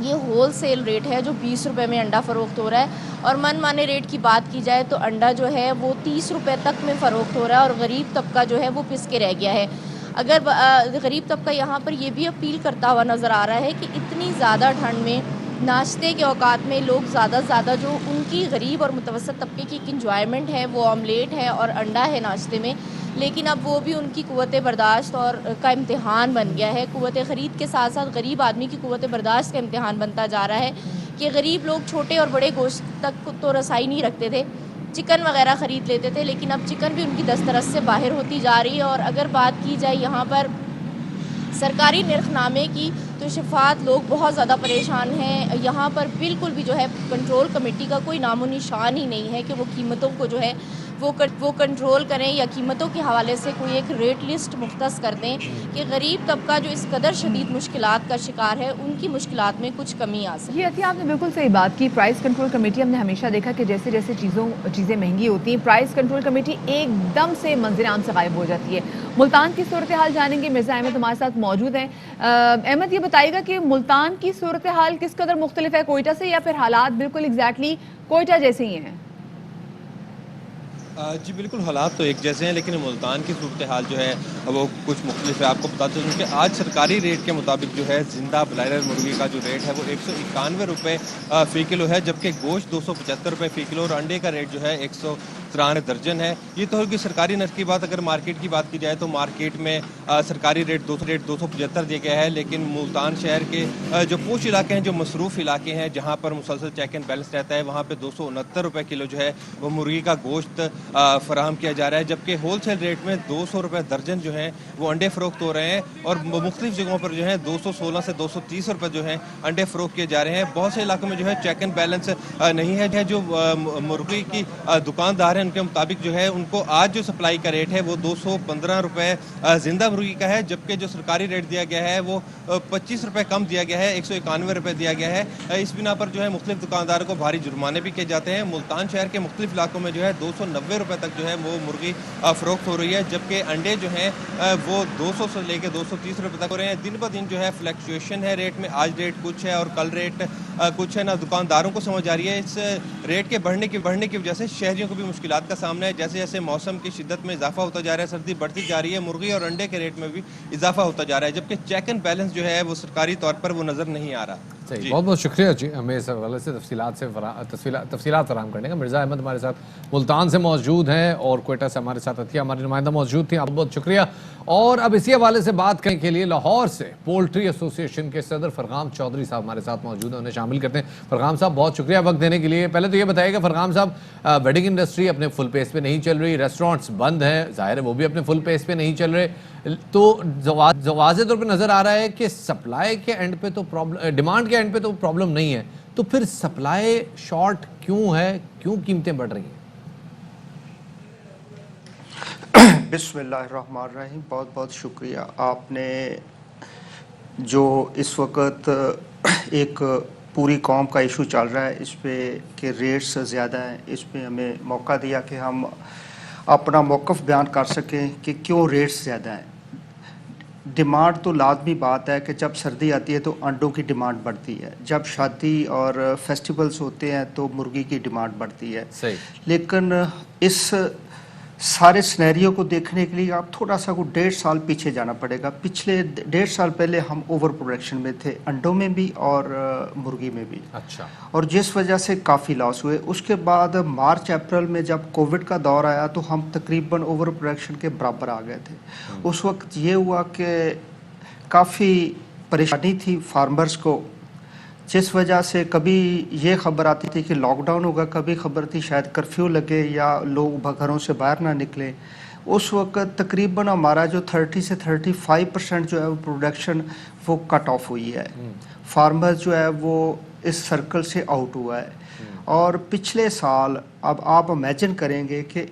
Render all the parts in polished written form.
یہ whole cell rate ہے جو 20 روپے میں انڈا فروخت ہو رہا ہے، اور من مانے ریٹ کی بات کی جائے تو انڈا جو ہے وہ 30 روپے تک میں فروخت ہو رہا ہے، اور غریب طبقہ جو ہے وہ پس کے رہ گیا ہے۔ اگر غریب طبقہ یہاں پر یہ بھی اپیل کرتا ہوا نظر آ رہا ہے کہ اتنی زیادہ ٹھنڈ میں ناشتے کے اوقات میں لوگ زیادہ سے زیادہ جو ان کی غریب اور متوسط طبقے کی ایک انجوائمنٹ ہے وہ آملیٹ ہے اور انڈا ہے ناشتے میں، لیکن اب وہ بھی ان کی قوت برداشت اور کا امتحان بن گیا ہے۔ قوت خرید کے ساتھ ساتھ غریب آدمی کی قوت برداشت کا امتحان بنتا جا رہا ہے کہ غریب لوگ چھوٹے اور بڑے گوشت تک تو رسائی نہیں رکھتے تھے، چکن وغیرہ خرید لیتے تھے، لیکن اب چکن بھی ان کی دسترس سے باہر ہوتی جا رہی ہے۔ اور اگر بات کی جائے یہاں پر سرکاری نرخ نامے کی تو شفاعت لوگ بہت زیادہ پریشان ہیں۔ یہاں پر بالکل بھی جو ہے کنٹرول کمیٹی کا کوئی نام و نشان ہی نہیں ہے کہ وہ قیمتوں کو جو ہے وہ کنٹرول کریں یا قیمتوں کے حوالے سے کوئی ایک ریٹ لسٹ مختص کر دیں کہ غریب طبقہ جو اس قدر شدید مشکلات کا شکار ہے ان کی مشکلات میں کچھ کمی آ سکے۔ جی عطیہ، آپ نے بالکل صحیح بات کی۔ پرائز کنٹرول کمیٹی، ہم نے ہمیشہ دیکھا کہ جیسے جیسے چیزیں مہنگی ہوتی ہیں، پرائز کنٹرول کمیٹی ایک دم سے منظر عام سے غائب ہو جاتی ہے۔ ملتان کی صورتحال جانیں گے، مرزا احمد ہمارے ساتھ موجود ہیں۔ احمد، یہ بتائیے گا کہ ملتان کی صورتحال کس قدر مختلف ہے کوئٹہ سے، یا پھر حالات بالکل ایگزیکٹلی کوئٹہ جیسے ہی ہیں؟ جی بالکل، حالات تو ایک جیسے ہیں، لیکن ملتان کی صورتحال جو ہے وہ کچھ مختلف ہے۔ آپ کو بتاتے چلوں کہ آج سرکاری ریٹ کے مطابق جو ہے زندہ بلائلر مرغی کا جو ریٹ ہے وہ 191 روپے فی کلو ہے، جبکہ گوشت 275 روپے فی کلو، اور انڈے کا ریٹ جو ہے 193 درجن ہے۔ یہ تو ہوگی سرکاری نرخ کی بات۔ اگر مارکیٹ کی بات کی جائے تو مارکیٹ میں سرکاری ریٹ 275 دیا گیا ہے، لیکن ملتان شہر کے جو پوش علاقے ہیں، جو مصروف علاقے ہیں جہاں پر مسلسل چیک اینڈ بیلنس رہتا ہے، وہاں پہ 269 روپے کلو جو ہے وہ مرغی کا گوشت فراہم کیا جا رہا ہے، جبکہ ہول سیل ریٹ میں 200 روپے درجن جو ہیں وہ انڈے فروخت ہو رہے ہیں، اور مختلف جگہوں پر جو ہے 216 سے 230 روپے جو ہیں انڈے فروخت کیے جا رہے ہیں۔ بہت سے علاقوں میں جو ہے چیک اینڈ بیلنس نہیں ہے۔ جو مرغی کی دکاندار ہیں ان کے مطابق جو ہے ان کو آج جو سپلائی کا ریٹ ہے وہ 215 روپے زندہ مرغی کا ہے، جبکہ جو سرکاری ریٹ دیا گیا ہے وہ 25 روپے کم دیا گیا ہے، 191 روپے دیا گیا ہے۔ اس بنا پر جو ہے مختلف دکانداروں کو بھاری جرمانے بھی کیے جاتے ہیں۔ ملتان شہر کے مختلف علاقوں میں جو ہے 290 روپے تک جو ہے وہ مرغی فروخت ہو رہی ہے، جبکہ انڈے جو ہیں وہ 200 سے لے کے 230 روپے تک ہو رہے ہیں۔ دن بہ دن جو ہے فلیکچویشن ہے ریٹ میں، آج ریٹ کچھ ہے اور کل ریٹ کچھ ہے، نہ دکانداروں کو سمجھ آ رہی ہے۔ اس ریٹ کے بڑھنے کی وجہ سے شہریوں کو بھی مشکلات کا سامنا ہے۔ جیسے جیسے موسم کی شدت میں اضافہ ہوتا جا رہا ہے، سردی بڑھتی جا رہی ہے، مرغی اور انڈے کے ریٹ میں بھی اضافہ ہوتا جا رہا ہے، جبکہ چیک اینڈ بیلنس جو ہے وہ سرکاری طور پر وہ نظر نہیں آ رہا۔ صحیح، بہت بہت شکریہ جی ہمیں اس حوالے سے تفصیلات فراہم کرنے کا۔ مرزا احمد ہمارے ساتھ ملتان سے موجود ہیں اور کوئٹہ سے ہمارے ساتھ عطیہ ہماری نمائندہ موجود تھیں، آپ بہت شکریہ۔ اور اب اسی حوالے سے بات کرنے کے لیے لاہور سے پولٹری ایسوسی ایشن کے صدر فرغام چودھری صاحب ہمارے ساتھ موجود ہیں، انہیں شامل کرتے ہیں۔ فرغام صاحب بہت شکریہ وقت دینے کے لیے۔ پہلے تو یہ بتائیے کہ فرغام صاحب، ویڈنگ انڈسٹری اپنے فل پیس پہ نہیں چل رہی، ریسٹورانٹس بند ہیں، ظاہر ہے وہ بھی اپنے فل پیس پہ نہیں چل رہے، تو واضح طور پہ نظر آ رہا ہے کہ سپلائی کے اینڈ پہ تو پرابلم، ڈیمانڈ کے اینڈ پہ تو پرابلم نہیں ہے، تو پھر سپلائی شارٹ کیوں ہے، کیوں قیمتیں بڑھ رہی ہیں؟ بسم اللہ الرحمن الرحیم، بہت بہت شکریہ۔ آپ نے جو اس وقت ایک پوری قوم کا ایشو چل رہا ہے اس پہ کہ ریٹس زیادہ ہیں، اس پہ ہمیں موقع دیا کہ ہم اپنا موقف بیان کر سکیں کہ کیوں ریٹس زیادہ ہیں۔ ڈیمانڈ تو لازمی بات ہے کہ جب سردی آتی ہے تو انڈوں کی ڈیمانڈ بڑھتی ہے، جب شادی اور فیسٹیولز ہوتے ہیں تو مرغی کی ڈیمانڈ بڑھتی ہے۔ لیکن اس سارے سنیریو کو دیکھنے کے لیے آپ تھوڑا سا 1.5 سال پیچھے جانا پڑے گا۔ پچھلے 1.5 سال پہلے ہم اوور پروڈکشن میں تھے، انڈوں میں بھی اور مرغی میں بھی، اچھا، اور جس وجہ سے کافی لاس ہوئے۔ اس کے بعد مارچ اپریل میں جب کووڈ کا دور آیا تو ہم تقریباً اوور پروڈکشن کے برابر آ گئے تھے۔ اس وقت یہ ہوا کہ کافی پریشانی تھی فارمرز کو، جس وجہ سے کبھی یہ خبر آتی تھی کہ لاک ڈاؤن ہوگا، کبھی خبر تھی شاید کرفیو لگے یا لوگ گھروں سے باہر نہ نکلیں۔ اس وقت تقریباً ہمارا جو 30 سے 35% جو ہے وہ پروڈکشن وہ کٹ آف ہوئی ہے، فارمر جو ہے وہ اس سرکل سے آؤٹ ہوا ہے۔ اور پچھلے سال اب آپ امیجن کریں گے کہ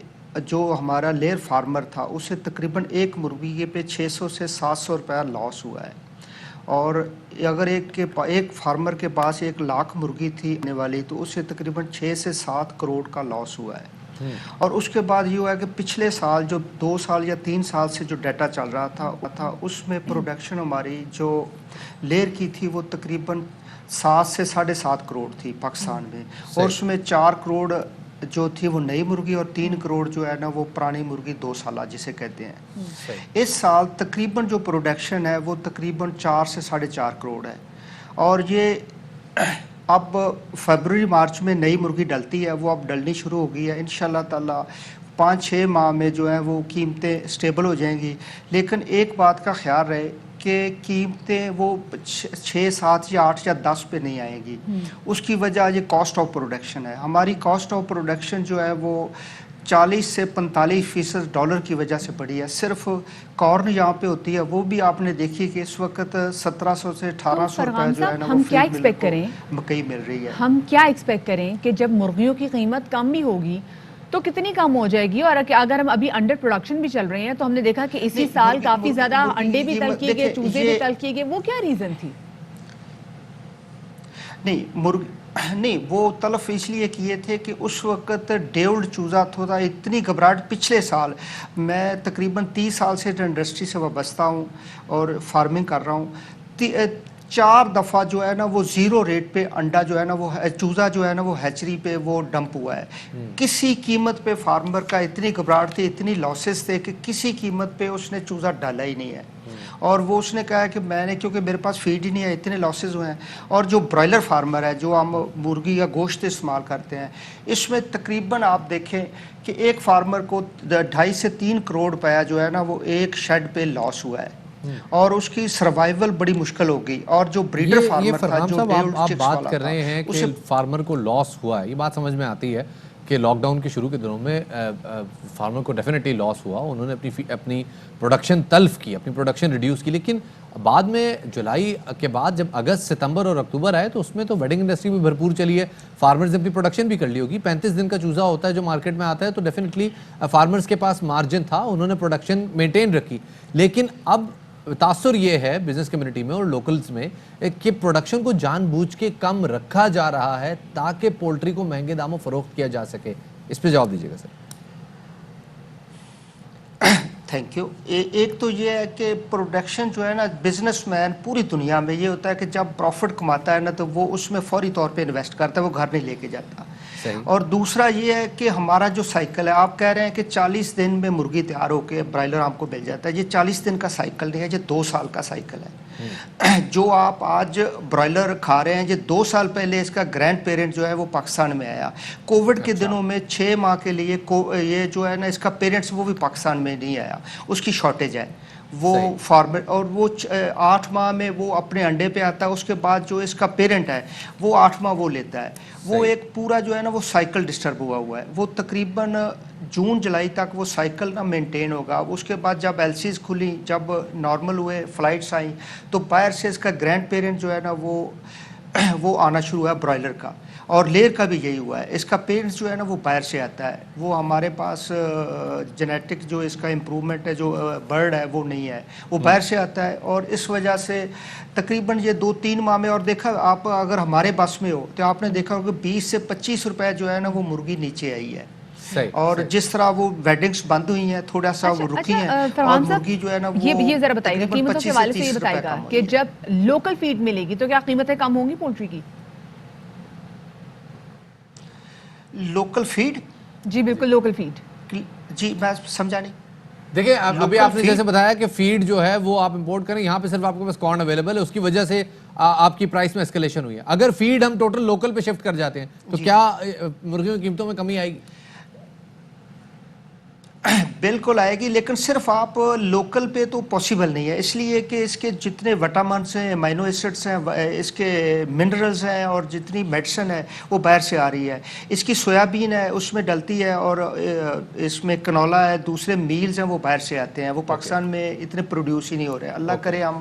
جو ہمارا لیئر فارمر تھا اسے تقریباً ایک مرغی پہ 600 سے 700 روپیہ لاس ہوا ہے، اور اگر ایک فارمر کے پاس 1 لاکھ مرغی تھی آنے والی تو اسے تقریباً 6 سے 7 کروڑ کا لاس ہوا ہے۔ اور اس کے بعد یہ ہوا کہ پچھلے سال جو 2 سال یا 3 سال سے جو ڈیٹا چل رہا تھا اس میں پروڈکشن ہماری جو لیئر کی تھی وہ تقریباً 7 سے 7.5 کروڑ تھی پاکستان میں، اور اس میں 4 کروڑ جو تھی وہ نئی مرغی اور 3 کروڑ جو ہے نا وہ پرانی مرغی 2 سالہ جسے کہتے ہیں۔ اس سال تقریباً جو پروڈکشن ہے وہ تقریباً 4 سے 4.5 کروڑ ہے، اور یہ اب فیبروری مارچ میں نئی مرغی ڈلتی ہے، وہ اب ڈلنی شروع ہو گئی ہے، انشاءاللہ تعالیٰ 5-6 ماہ میں جو ہیں وہ قیمتیں سٹیبل ہو جائیں گی۔ لیکن ایک بات کا خیال رہے کہ قیمتیں وہ 6, 7 یا 8 یا 10 پہ نہیں آئیں گی، اس کی وجہ یہ کاسٹ آف پروڈکشن ہے۔ ہماری کاسٹ آف پروڈکشن جو ہے وہ 40 سے 45% ڈالر کی وجہ سے بڑھی ہے۔ صرف کارن یہاں پہ ہوتی ہے، وہ بھی آپ نے دیکھی کہ اس وقت 1700 سے 1800 روپے جو ہے نا ہم وہ کیا فیڈ مل ایکسپیکٹ کو کریں؟ مکئی مل رہی ہے۔ ہم کیا ایکسپیکٹ کریں کہ جب مرغیوں کی قیمت کم بھی ہوگی تو کتنی کم ہو جائے گی؟ اور اگر ہم ابھی انڈر پروڈکشن بھی چل رہے ہیں تو ہم نے دیکھا کہ اسی سال کافی زیادہ انڈے بھی تل کیے گئے، چوزے بھی تل کیے گئے، وہ کیا ریزن تھی؟ نہیں وہ تلف اس لیے کیے تھے کہ اس وقت ڈیولڈ چوزا تھا، اتنی گھبراہٹ۔ پچھلے سال میں تقریباً 30 سال سے انڈسٹری سے وابستہ ہوں اور فارمنگ کر رہا ہوں، 4 دفعہ جو ہے نا وہ 0 ریٹ پہ انڈا جو ہے نا وہ چوزا جو ہے نا وہ ہیچری پہ وہ ڈمپ ہوا ہے۔ کسی قیمت پہ فارمر کا اتنی گھبراہٹ تھی، اتنی لاسز تھے کہ کسی قیمت پہ اس نے چوزا ڈالا ہی نہیں ہے، اور وہ اس نے کہا کہ میں نے، کیونکہ میرے پاس فیڈ ہی نہیں ہے، اتنے لاسز ہوئے ہیں۔ اور جو برائلر فارمر ہے جو ہم مرغی یا گوشت استعمال کرتے ہیں، اس میں تقریباً آپ دیکھیں کہ ایک فارمر کو 2.5 سے 3 کروڑ روپیہ جو ہے نا وہ ایک شیڈ پہ لاس ہوا ہے، اور اس کی سروائیول بڑی مشکل ہو گئی۔ اور جو بریڈر فارمر تھا جو آپ بات کر رہے ہیں کہ فارمر کو لاس ہوا ہے، یہ بات سمجھ میں آتی ہے کہ لاک ڈاؤن کے شروع کے دنوں میں فارمر کو ڈیفینیٹلی لاس ہوا، انہوں نے اپنی پروڈکشن تلف کی، اپنی پروڈکشن ریڈیوس کی، لیکن بعد میں جولائی کے بعد جب اگست، ستمبر اور اکتوبر آئے تو اس میں تو ویڈنگ انڈسٹری بھی بھرپور چلی ہے، فارمرز نے اپنی پروڈکشن بھی کر لی ہوگی۔ 35 دن کا چوزا ہوتا ہے جو مارکیٹ میں آتا ہے، تو ڈیفینیٹلی فارمرز کے پاس مارجن تھا، انہوں نے پروڈکشن مینٹین رکھی۔ لیکن اب تاثر یہ ہے بزنس کمیونٹی میں اور لوکلز میں کہ پروڈکشن کو جان بوجھ کے کم رکھا جا رہا ہے تاکہ پولٹری کو مہنگے داموں فروخت کیا جا سکے۔ اس پہ جواب دیجیے گا سر۔ Thank you. ایک تو یہ ہے کہ پروڈکشن جو ہے نا، بزنس مین پوری دنیا میں یہ ہوتا ہے کہ جب پروفٹ کماتا ہے نا تو وہ اس میں فوری طور پہ انویسٹ کرتا ہے، وہ گھر نہیں لے کے جاتا۔ اور دوسرا یہ ہے کہ ہمارا جو سائیکل ہے، آپ کہہ رہے ہیں کہ 40 دن میں مرغی تیار ہو کے برائلر آپ کو مل جاتا ہے، یہ 40 دن کا سائیکل نہیں ہے، یہ 2 سال کا سائیکل ہے۔ جو آپ آج برائلر کھا رہے ہیں، یہ 2 سال پہلے اس کا گرینڈ پیرنٹ جو ہے وہ پاکستان میں آیا۔ کووڈ کے دنوں میں 6 ماہ کے لیے یہ جو ہے نا اس کا پیرنٹس وہ بھی پاکستان میں نہیں آیا، اس کی شارٹیج ہے۔ وہ فارمر، اور وہ 8 ماہ میں وہ اپنے انڈے پہ آتا ہے، اس کے بعد جو اس کا پیرنٹ ہے وہ 8 ماہ وہ لیتا ہے۔ وہ ایک پورا جو ہے نا وہ سائیکل ڈسٹرب ہوا ہے، وہ تقریباً جون جولائی تک وہ سائیکل نہ مینٹین ہوگا۔ اس کے بعد جب ایل سیز کھلی، جب نارمل ہوئے، فلائٹس آئیں، تو باہر سے اس کا گرینڈ پیرنٹ جو ہے نا وہ آنا شروع ہوا برائلر کا، اور لیئر کا بھی یہی ہوا ہے۔ اس کا پیرنٹس جو ہے نا وہ باہر سے آتا ہے، وہ ہمارے پاس جینیٹک جو اس کا امپرومنٹ ہے، جو برڈ ہے وہ نہیں ہے، وہ باہر سے آتا ہے۔ اور اس وجہ سے تقریباً یہ 2-3 ماہ میں، اور دیکھا آپ اگر ہمارے بس میں ہو تو آپ نے دیکھا ہوگا 20 سے 25 روپے جو ہے نا وہ مرغی نیچے آئی ہے۔ اور جس طرح وہ ویڈنگز بند ہوئی ہیں، تھوڑا سا وہ رکی ہیں، اور مرغی جو ہے نا یہ ذرا بتائیے گا، قیمتوں کے حوالے سے یہ بتائیے گا کہ جب لوکل فیڈ ملے گی تو کیا قیمتیں کم ہوں گی پولٹری کی؟ Local feed? جی بالکل، لوکل فیڈ۔ جی میں سمجھا نہیں۔ دیکھیں ابھی آپ نے جیسے بتایا کہ فیڈ جو ہے وہ آپ امپورٹ کریں، یہاں پہ صرف آپ کے پاس کارن اویلیبل ہے، اس کی وجہ سے آپ کی پرائس میں اسکیلیشن ہوئی ہے۔ اگر فیڈ ہم ٹوٹل لوکل پہ شفٹ کر جاتے ہیں تو کیا مرغیوں کی قیمتوں میں کمی آئے گی؟ بالکل آئے گی، لیکن صرف آپ لوکل پہ تو پاسبل نہیں ہے، اس لیے کہ اس کے جتنے وٹامنس ہیں، امینو ایسڈس ہیں، اس کے منرلز ہیں، اور جتنی میڈیسن ہے وہ باہر سے آ رہی ہے۔ اس کی سویابین ہے اس میں ڈلتی ہے، اور اس میں کنولا ہے، دوسرے میلز ہیں وہ باہر سے آتے ہیں، وہ پاکستان میں اتنے پروڈیوس ہی نہیں ہو رہے۔ اللہ کرے ہم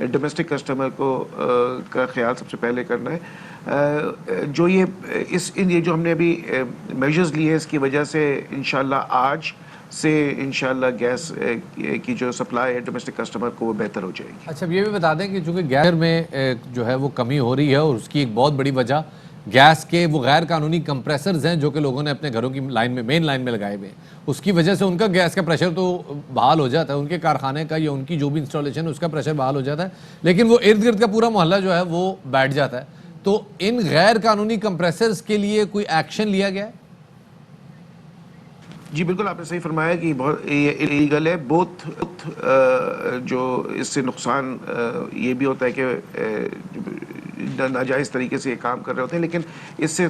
ڈومیسٹک کسٹمر کو کا خیال سب سے پہلے کرنا ہے. جو یہ جو ہم نے ابھی میجرز لیے ہیں اس کی وجہ سے انشاءاللہ آج سے انشاءاللہ گیس کی جو سپلائی ہے ڈومیسٹک کسٹمر کو وہ بہتر ہو جائے گی. اچھا یہ بھی بتا دیں کہ چونکہ گیس میں جو ہے وہ کمی ہو رہی ہے اور اس کی ایک بہت بڑی وجہ گیس کے وہ غیر قانونی کمپریسرز ہیں جو کہ لوگوں نے اپنے گھروں کی لائن میں مین لائن میں لگائے ہوئے ہیں. اس کی وجہ سے ان کا گیس کا پریشر تو بحال ہو جاتا ہے, ان کے کارخانے کا یا ان کی جو بھی انسٹالیشن ہے اس کا پریشر بحال ہو جاتا ہے, لیکن وہ ارد گرد کا پورا محلہ جو ہے وہ بیٹھ جاتا ہے. تو ان غیر قانونی کمپریسرز کے لیے کوئی ایکشن لیا گیا ہے؟ جی بالکل آپ نے صحیح فرمایا کہ بہت یہ ایلیگل ہے. بہت جو اس سے نقصان یہ بھی ہوتا ہے کہ ناجائز طریقے سے یہ کام کر رہے ہوتے ہیں, لیکن اس سے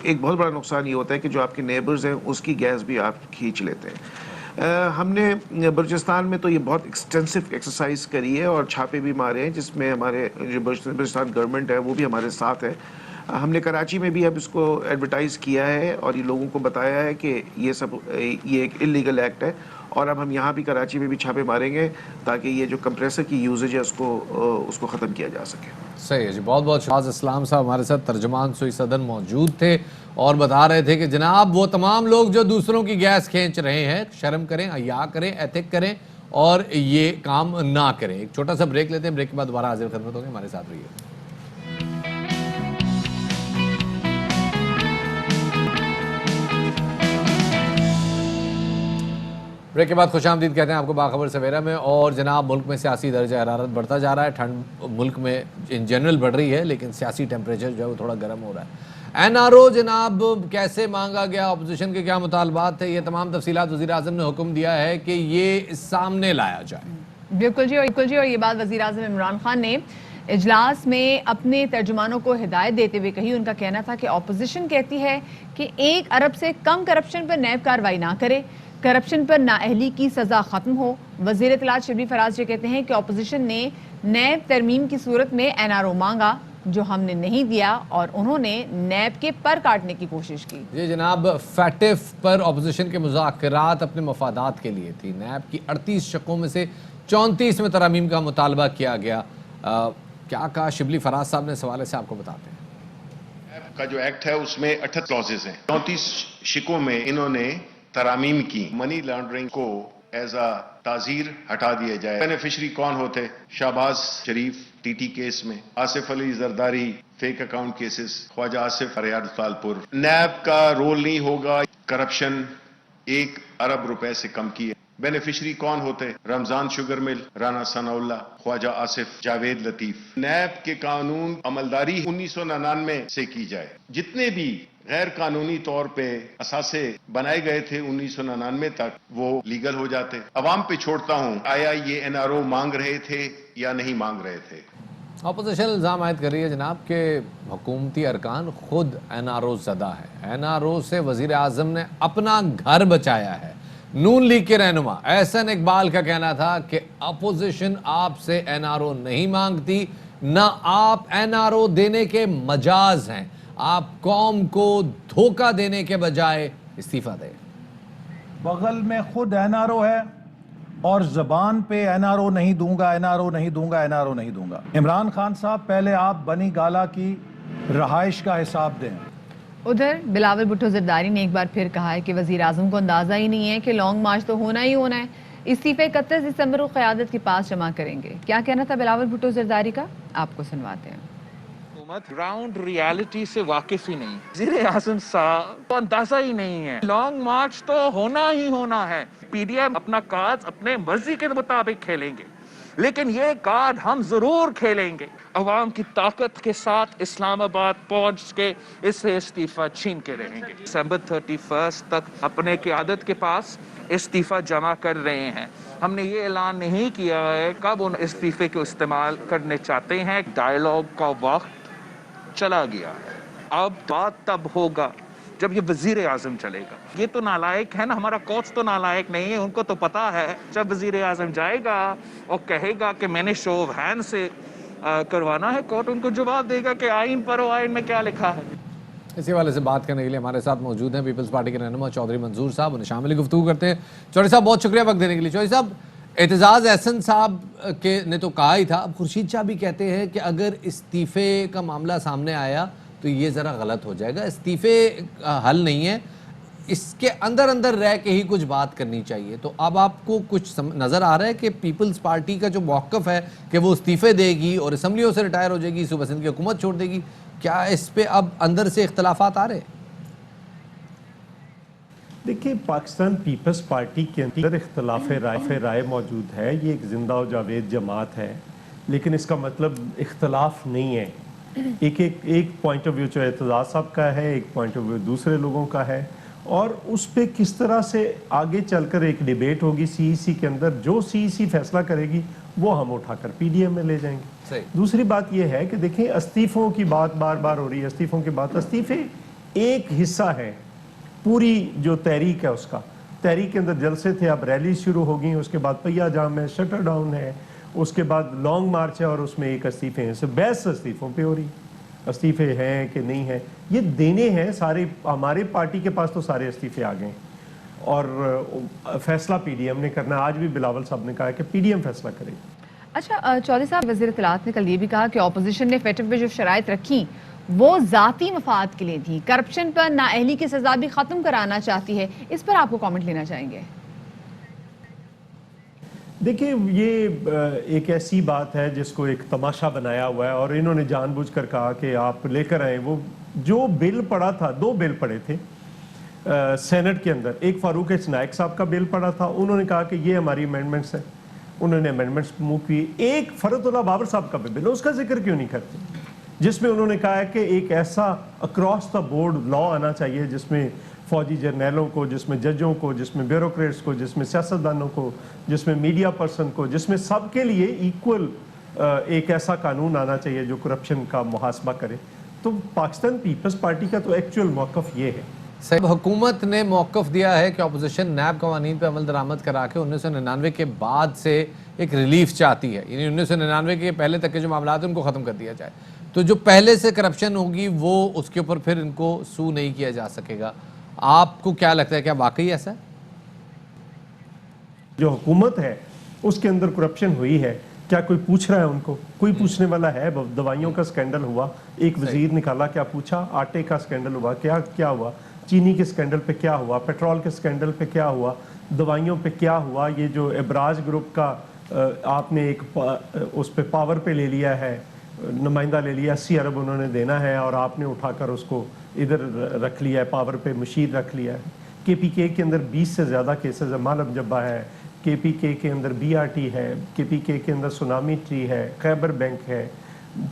ایک بہت بڑا نقصان یہ ہوتا ہے کہ جو آپ کے نیبرز ہیں اس کی گیس بھی آپ کھینچ لیتے ہیں. ہم نے بلوچستان میں تو یہ بہت ایکسٹینسو ایکسرسائز کری ہے اور چھاپے بھی مارے ہیں جس میں ہمارے جو بلوچستان گورنمنٹ ہے وہ بھی ہمارے ساتھ ہے. ہم نے کراچی میں بھی اب اس کو ایڈورٹائز کیا ہے اور یہ لوگوں کو بتایا ہے کہ یہ ایک اللیگل ایکٹ ہے, اور اب ہم یہاں بھی کراچی میں بھی چھاپے ماریں گے تاکہ یہ جو کمپریسر کی یوزیج ہے اس کو ختم کیا جا سکے. صحیح ہے جی, بہت بہت شہباز اسلام صاحب ہمارے ساتھ ترجمان سوئی صدن موجود تھے اور بتا رہے تھے کہ جناب وہ تمام لوگ جو دوسروں کی گیس کھینچ رہے ہیں شرم کریں, حیا کریں, ایتھک کریں اور یہ کام نہ کریں. ایک چھوٹا سا بریک لیتے ہیں, بریک کے بعد دوبارہ حاضر خدمت ہوں گے, ہمارے ساتھ رہیے. بریک کے بعد خوش آمدید کہتے ہیں آپ کو باخبر سویرا میں. اور جناب ملک میں سیاسی درجہ حرارت بڑھتا جا رہا ہے, ٹھنڈ ملک میں ان جنرل بڑھ رہی ہے لیکن سیاسی ٹیمپریچر جو ہے وہ تھوڑا گرم ہو رہا ہے. این آر او جناب کیسے مانگا گیا, اپوزیشن کے کیا مطالبات تھے, یہ تمام تفصیلات وزیر اعظم نے حکم دیا ہے کہ یہ سامنے لایا جائے. بالکل جی, اور یہ بات وزیر اعظم عمران خان نے اجلاس میں اپنے ترجمانوں کو ہدایت دیتے ہوئے کہی. ان کا کہنا تھا کہ اپوزیشن کہتی ہے کہ 1 ارب سے کم کرپشن پر نیب کارروائی نہ کرے, کرپشن پر نااہلی کی سزا ختم ہو. وزیر اطلاعات شبلی فراز یہ کہتے ہیں کہ اپوزیشن نے نیب ترمیم کی صورت میں این آر او مانگا جو ہم نے نہیں دیا اور انہوں نے نیب کے پر کاٹنے کی کوشش کی. یہ جناب فیٹف پر اپوزیشن کے مذاکرات اپنے مفادات کے لیے تھی. نیب کی 38 شقوں میں سے 34 میں ترامیم کا مطالبہ کیا گیا. کیا کہا شبلی فراز صاحب نے, سوالے سے آپ کو بتاتے ہیں. نیب کا جو ایکٹ ہے اس میں 38 کلازز ہیں. 34 شقوں میں انہوں نے ترامیم کی. منی لانڈرنگ کو ایز اے تعزیر ہٹا دیا جائے. بینیفیشری کون ہوتے؟ شہباز شریف ٹی ٹی کیس میں, Asif Ali Zardari fake account cases, خواجہ آصف فریاد سالپور. نیب کا رول نہیں ہوگا کرپشن 1 ارب روپے سے کم کی. بینیفیشری کون ہوتے؟ رمضان شوگر مل, رانا ثناء اللہ, خواجہ آصف, جاوید لطیف. نیب کے قانون عملداری 1999 سے کی جائے. جتنے بھی غیر قانونی طور پہ اثاثے بنائے گئے تھے 1999 تک وہ لیگل ہو جاتے. عوام پہ چھوڑتا ہوں آیا یہ این آر او مانگ رہے تھے یا نہیں مانگ رہے تھے. اپوزیشن الزام عائد کر رہی ہے جناب کہ حکومتی ارکان خود این آر او زدہ ہے. این آر او سے وزیر اعظم نے اپنا گھر بچایا ہے. نون لیگ کے رہنما احسن اقبال کا کہنا تھا کہ اپوزیشن آپ سے این آر او نہیں مانگتی, نہ آپ این آر او دینے کے مجاز ہیں. آپ قوم کو دھوکہ دینے کے بجائے استعفیٰ دیں. بغل میں خود این آر او ہے اور زبان پہ این آر او نہیں دوں گا, این آر او نہیں دوں گا, این آر او نہیں دوں گا. عمران خان صاحب پہلے آپ بنی گالا کی رہائش کا حساب دیں. ادھر بلاول بھٹو زرداری نے ایک بار پھر کہا ہے کہ وزیر اعظم کو اندازہ ہی نہیں ہے کہ لانگ مارچ تو ہونا ہی ہونا ہے. استعفے 31 دسمبر کو قیادت کے پاس جمع کریں گے. کیا کہنا تھا بلاول بھٹو زرداری کا, آپ کو سنواتے ہیں. حکومت گراؤنڈ ریالٹی سے واقف ہی نہیں. وزیر اعظم صاحب کو اندازہ ہی نہیں ہے. لانگ مارچ تو ہونا ہی ہونا ہے. پی ڈی ایم اپنا کارڈ اپنے مرضی کے مطابق کھیلیں گے, لیکن یہ کارڈ ہم ضرور کھیلیں گے. عوام کی طاقت کے ساتھ اسلام آباد پہنچ کے اس سے استعفیٰ چھین کے رہیں گے. دسمبر 31 تک اپنے قیادت کے پاس استعفیٰ جمع کر رہے ہیں. ہم نے یہ اعلان نہیں کیا ہے کب ان استعفے کو استعمال کرنے چاہتے ہیں. ڈائیلاگ کا وقت چلا گیا ہے. اب بات تب ہوگا جب یہ وزیر اعظم چلے گا. یہ تو نالائق ہے نا, ہمارا کوچ تو نالائق نہیں ہے. ان کو تو پتا ہے جب وزیر اعظم جائے گا اور کہے گا کہ میں نے شو آف ہینڈ سے کروانا ہے, کورٹ ان کو جواب دے گا کہ آئین پر آئین میں کیا لکھا ہے. اسی حوالے سے بات کرنے کے لیے ہمارے ساتھ موجود ہیں پیپلز پارٹی کے رہنما چودھری منظور صاحب. انہیں شامل گفتگو کرتے ہیں. چودھری صاحب بہت شکریہ وقت دینے کے لیے. چودھری صاحب, اعتزاز احسن صاحب نے تو کہا ہی تھا, اب خورشید شاہ بھی کہتے ہیں کہ اگر استعفے کا معاملہ سامنے آیا تو یہ ذرا غلط ہو جائے گا, استعفے حل نہیں ہے, اس کے اندر اندر رہ کے ہی کچھ بات کرنی چاہیے. تو اب آپ کو کچھ نظر آ رہا ہے کہ پیپلز پارٹی کا جو موقف ہے کہ وہ استعفے دے گی اور اسمبلیوں سے ریٹائر ہو جائے گی, صوبہ سندھ کی حکومت چھوڑ دے گی, کیا اس پہ اب اندر سے اختلافات آ رہے ہیں؟ دیکھیں, پاکستان پیپلز پارٹی کے اندر اختلاف رائے موجود ہے. یہ ایک زندہ و جاوید جماعت ہے, لیکن اس کا مطلب اختلاف نہیں ہے. ایک پوائنٹ آف ویو جو اعتزاز صاحب کا ہے, ایک پوائنٹ آف ویو دوسرے لوگوں کا ہے, اور اس پہ کس طرح سے آگے چل کر ایک ڈیبیٹ ہوگی سی ای سی کے اندر. جو سی ای سی فیصلہ کرے گی وہ ہم اٹھا کر پی ڈی ایم میں لے جائیں گے. دوسری بات یہ ہے کہ دیکھیں, استعفوں کی بات بار بار ہو رہی ہے, استعفوں کی بات. استعفے ایک حصہ ہے پوری جو تحریک ہے اس کا. تحریک کے اندر جلسے تھے, اب ریلی شروع ہو گئی, اس کے بعد پہیا جام ہے, شٹر ڈاؤن ہے, اس کے بعد لانگ مارچ ہے, اور اس میں ایک استعفے ہیں. بحث استعفوں پہ ہو رہی, استعفے ہیں کہ نہیں ہیں, یہ دینے ہیں سارے. ہمارے پارٹی کے پاس تو سارے استعفے آ گئے ہیں, اور فیصلہ پی ڈی ایم نے کرنا ہے. آج بھی بلاول صاحب نے کہا ہے کہ پی ڈی ایم فیصلہ کرے گی. اچھا چودھری صاحب, وزیر اطلاعات نے کل یہ بھی کہا کہ اپوزیشن نے فیٹو پہ جو شرائط رکھی وہ ذاتی مفاد کے لیے تھی, کرپشن پر نااہلی کی سزا بھی ختم کرانا چاہتی ہے. اس پر آپ کو کامنٹ لینا چاہیں گے؟ دیکھیں, یہ ایک ایسی بات ہے جس کو ایک تماشا بنایا ہوا ہے, اور انہوں نے جان بوجھ کر کہا کہ آپ لے کر آئیں. وہ جو بل پڑا تھا, 2 بل پڑے تھے سینٹ کے اندر. ایک فاروق نائک صاحب کا بل پڑا تھا, انہوں نے کہا کہ یہ ہماری امینڈمنٹس ہیں, انہوں نے امینڈمنٹس موو کی. ایک فرد اللہ بابر صاحب کا بل, اس کا ذکر کیوں نہیں کرتے, جس میں انہوں نے کہا ہے کہ ایک ایسا اکراس دا بورڈ لا آنا چاہیے جس میں فوجی جرنیلوں کو, جس میں ججوں کو, جس میں بیوروکریٹس کو, جس میں سیاستدانوں کو, جس میں میڈیا پرسن کو, جس میں سب کے لیے ایکول ایک ایسا قانون آنا چاہیے جو کرپشن کا محاسبہ کرے. تو پاکستان پیپلز پارٹی کا تو ایکچوئل موقف یہ ہے. صاحب, حکومت نے موقف دیا ہے کہ اپوزیشن نیب قوانین پہ عمل درآمد کرا کے 1999 کے بعد سے ایک ریلیف چاہتی ہے, یعنی 1999 کے پہلے تک کے جو معاملات ہیں ان کو ختم کر دیا جائے. تو جو پہلے سے کرپشن ہوگی وہ اس کے اوپر پھر ان کو سو نہیں کیا جا سکے گا. آپ کو کیا لگتا ہے, کیا واقعی ایسا ہے؟ جو حکومت ہے اس کے اندر کرپشن ہوئی ہے, کیا کوئی پوچھ رہا ہے ان کو؟ کوئی پوچھنے والا ہے؟ دوائیوں کا سکینڈل ہوا, ایک وزیر نکالا, کیا پوچھا؟ آٹے کا سکینڈل ہوا, کیا ہوا؟ چینی کے سکینڈل پہ کیا ہوا؟ پیٹرول کے سکینڈل پہ کیا ہوا؟ دوائیوں پہ کیا ہوا؟ یہ جو ابراج گروپ کا آپ نے ایک اس پہ پاور پہ لے لیا ہے, نمائندہ لے لیا, 80 ارب انہوں نے دینا ہے, اور آپ نے اٹھا کر اس کو ادھر رکھ لیا ہے, پاور پہ مشیر رکھ لیا ہے. کے پی کے کے اندر 20 سے زیادہ کیسز ہے. معلم جبہ ہے, کے پی کے اندر بی آر ٹی ہے, کے پی کے اندر سونامی ٹری ہے, خیبر بینک ہے,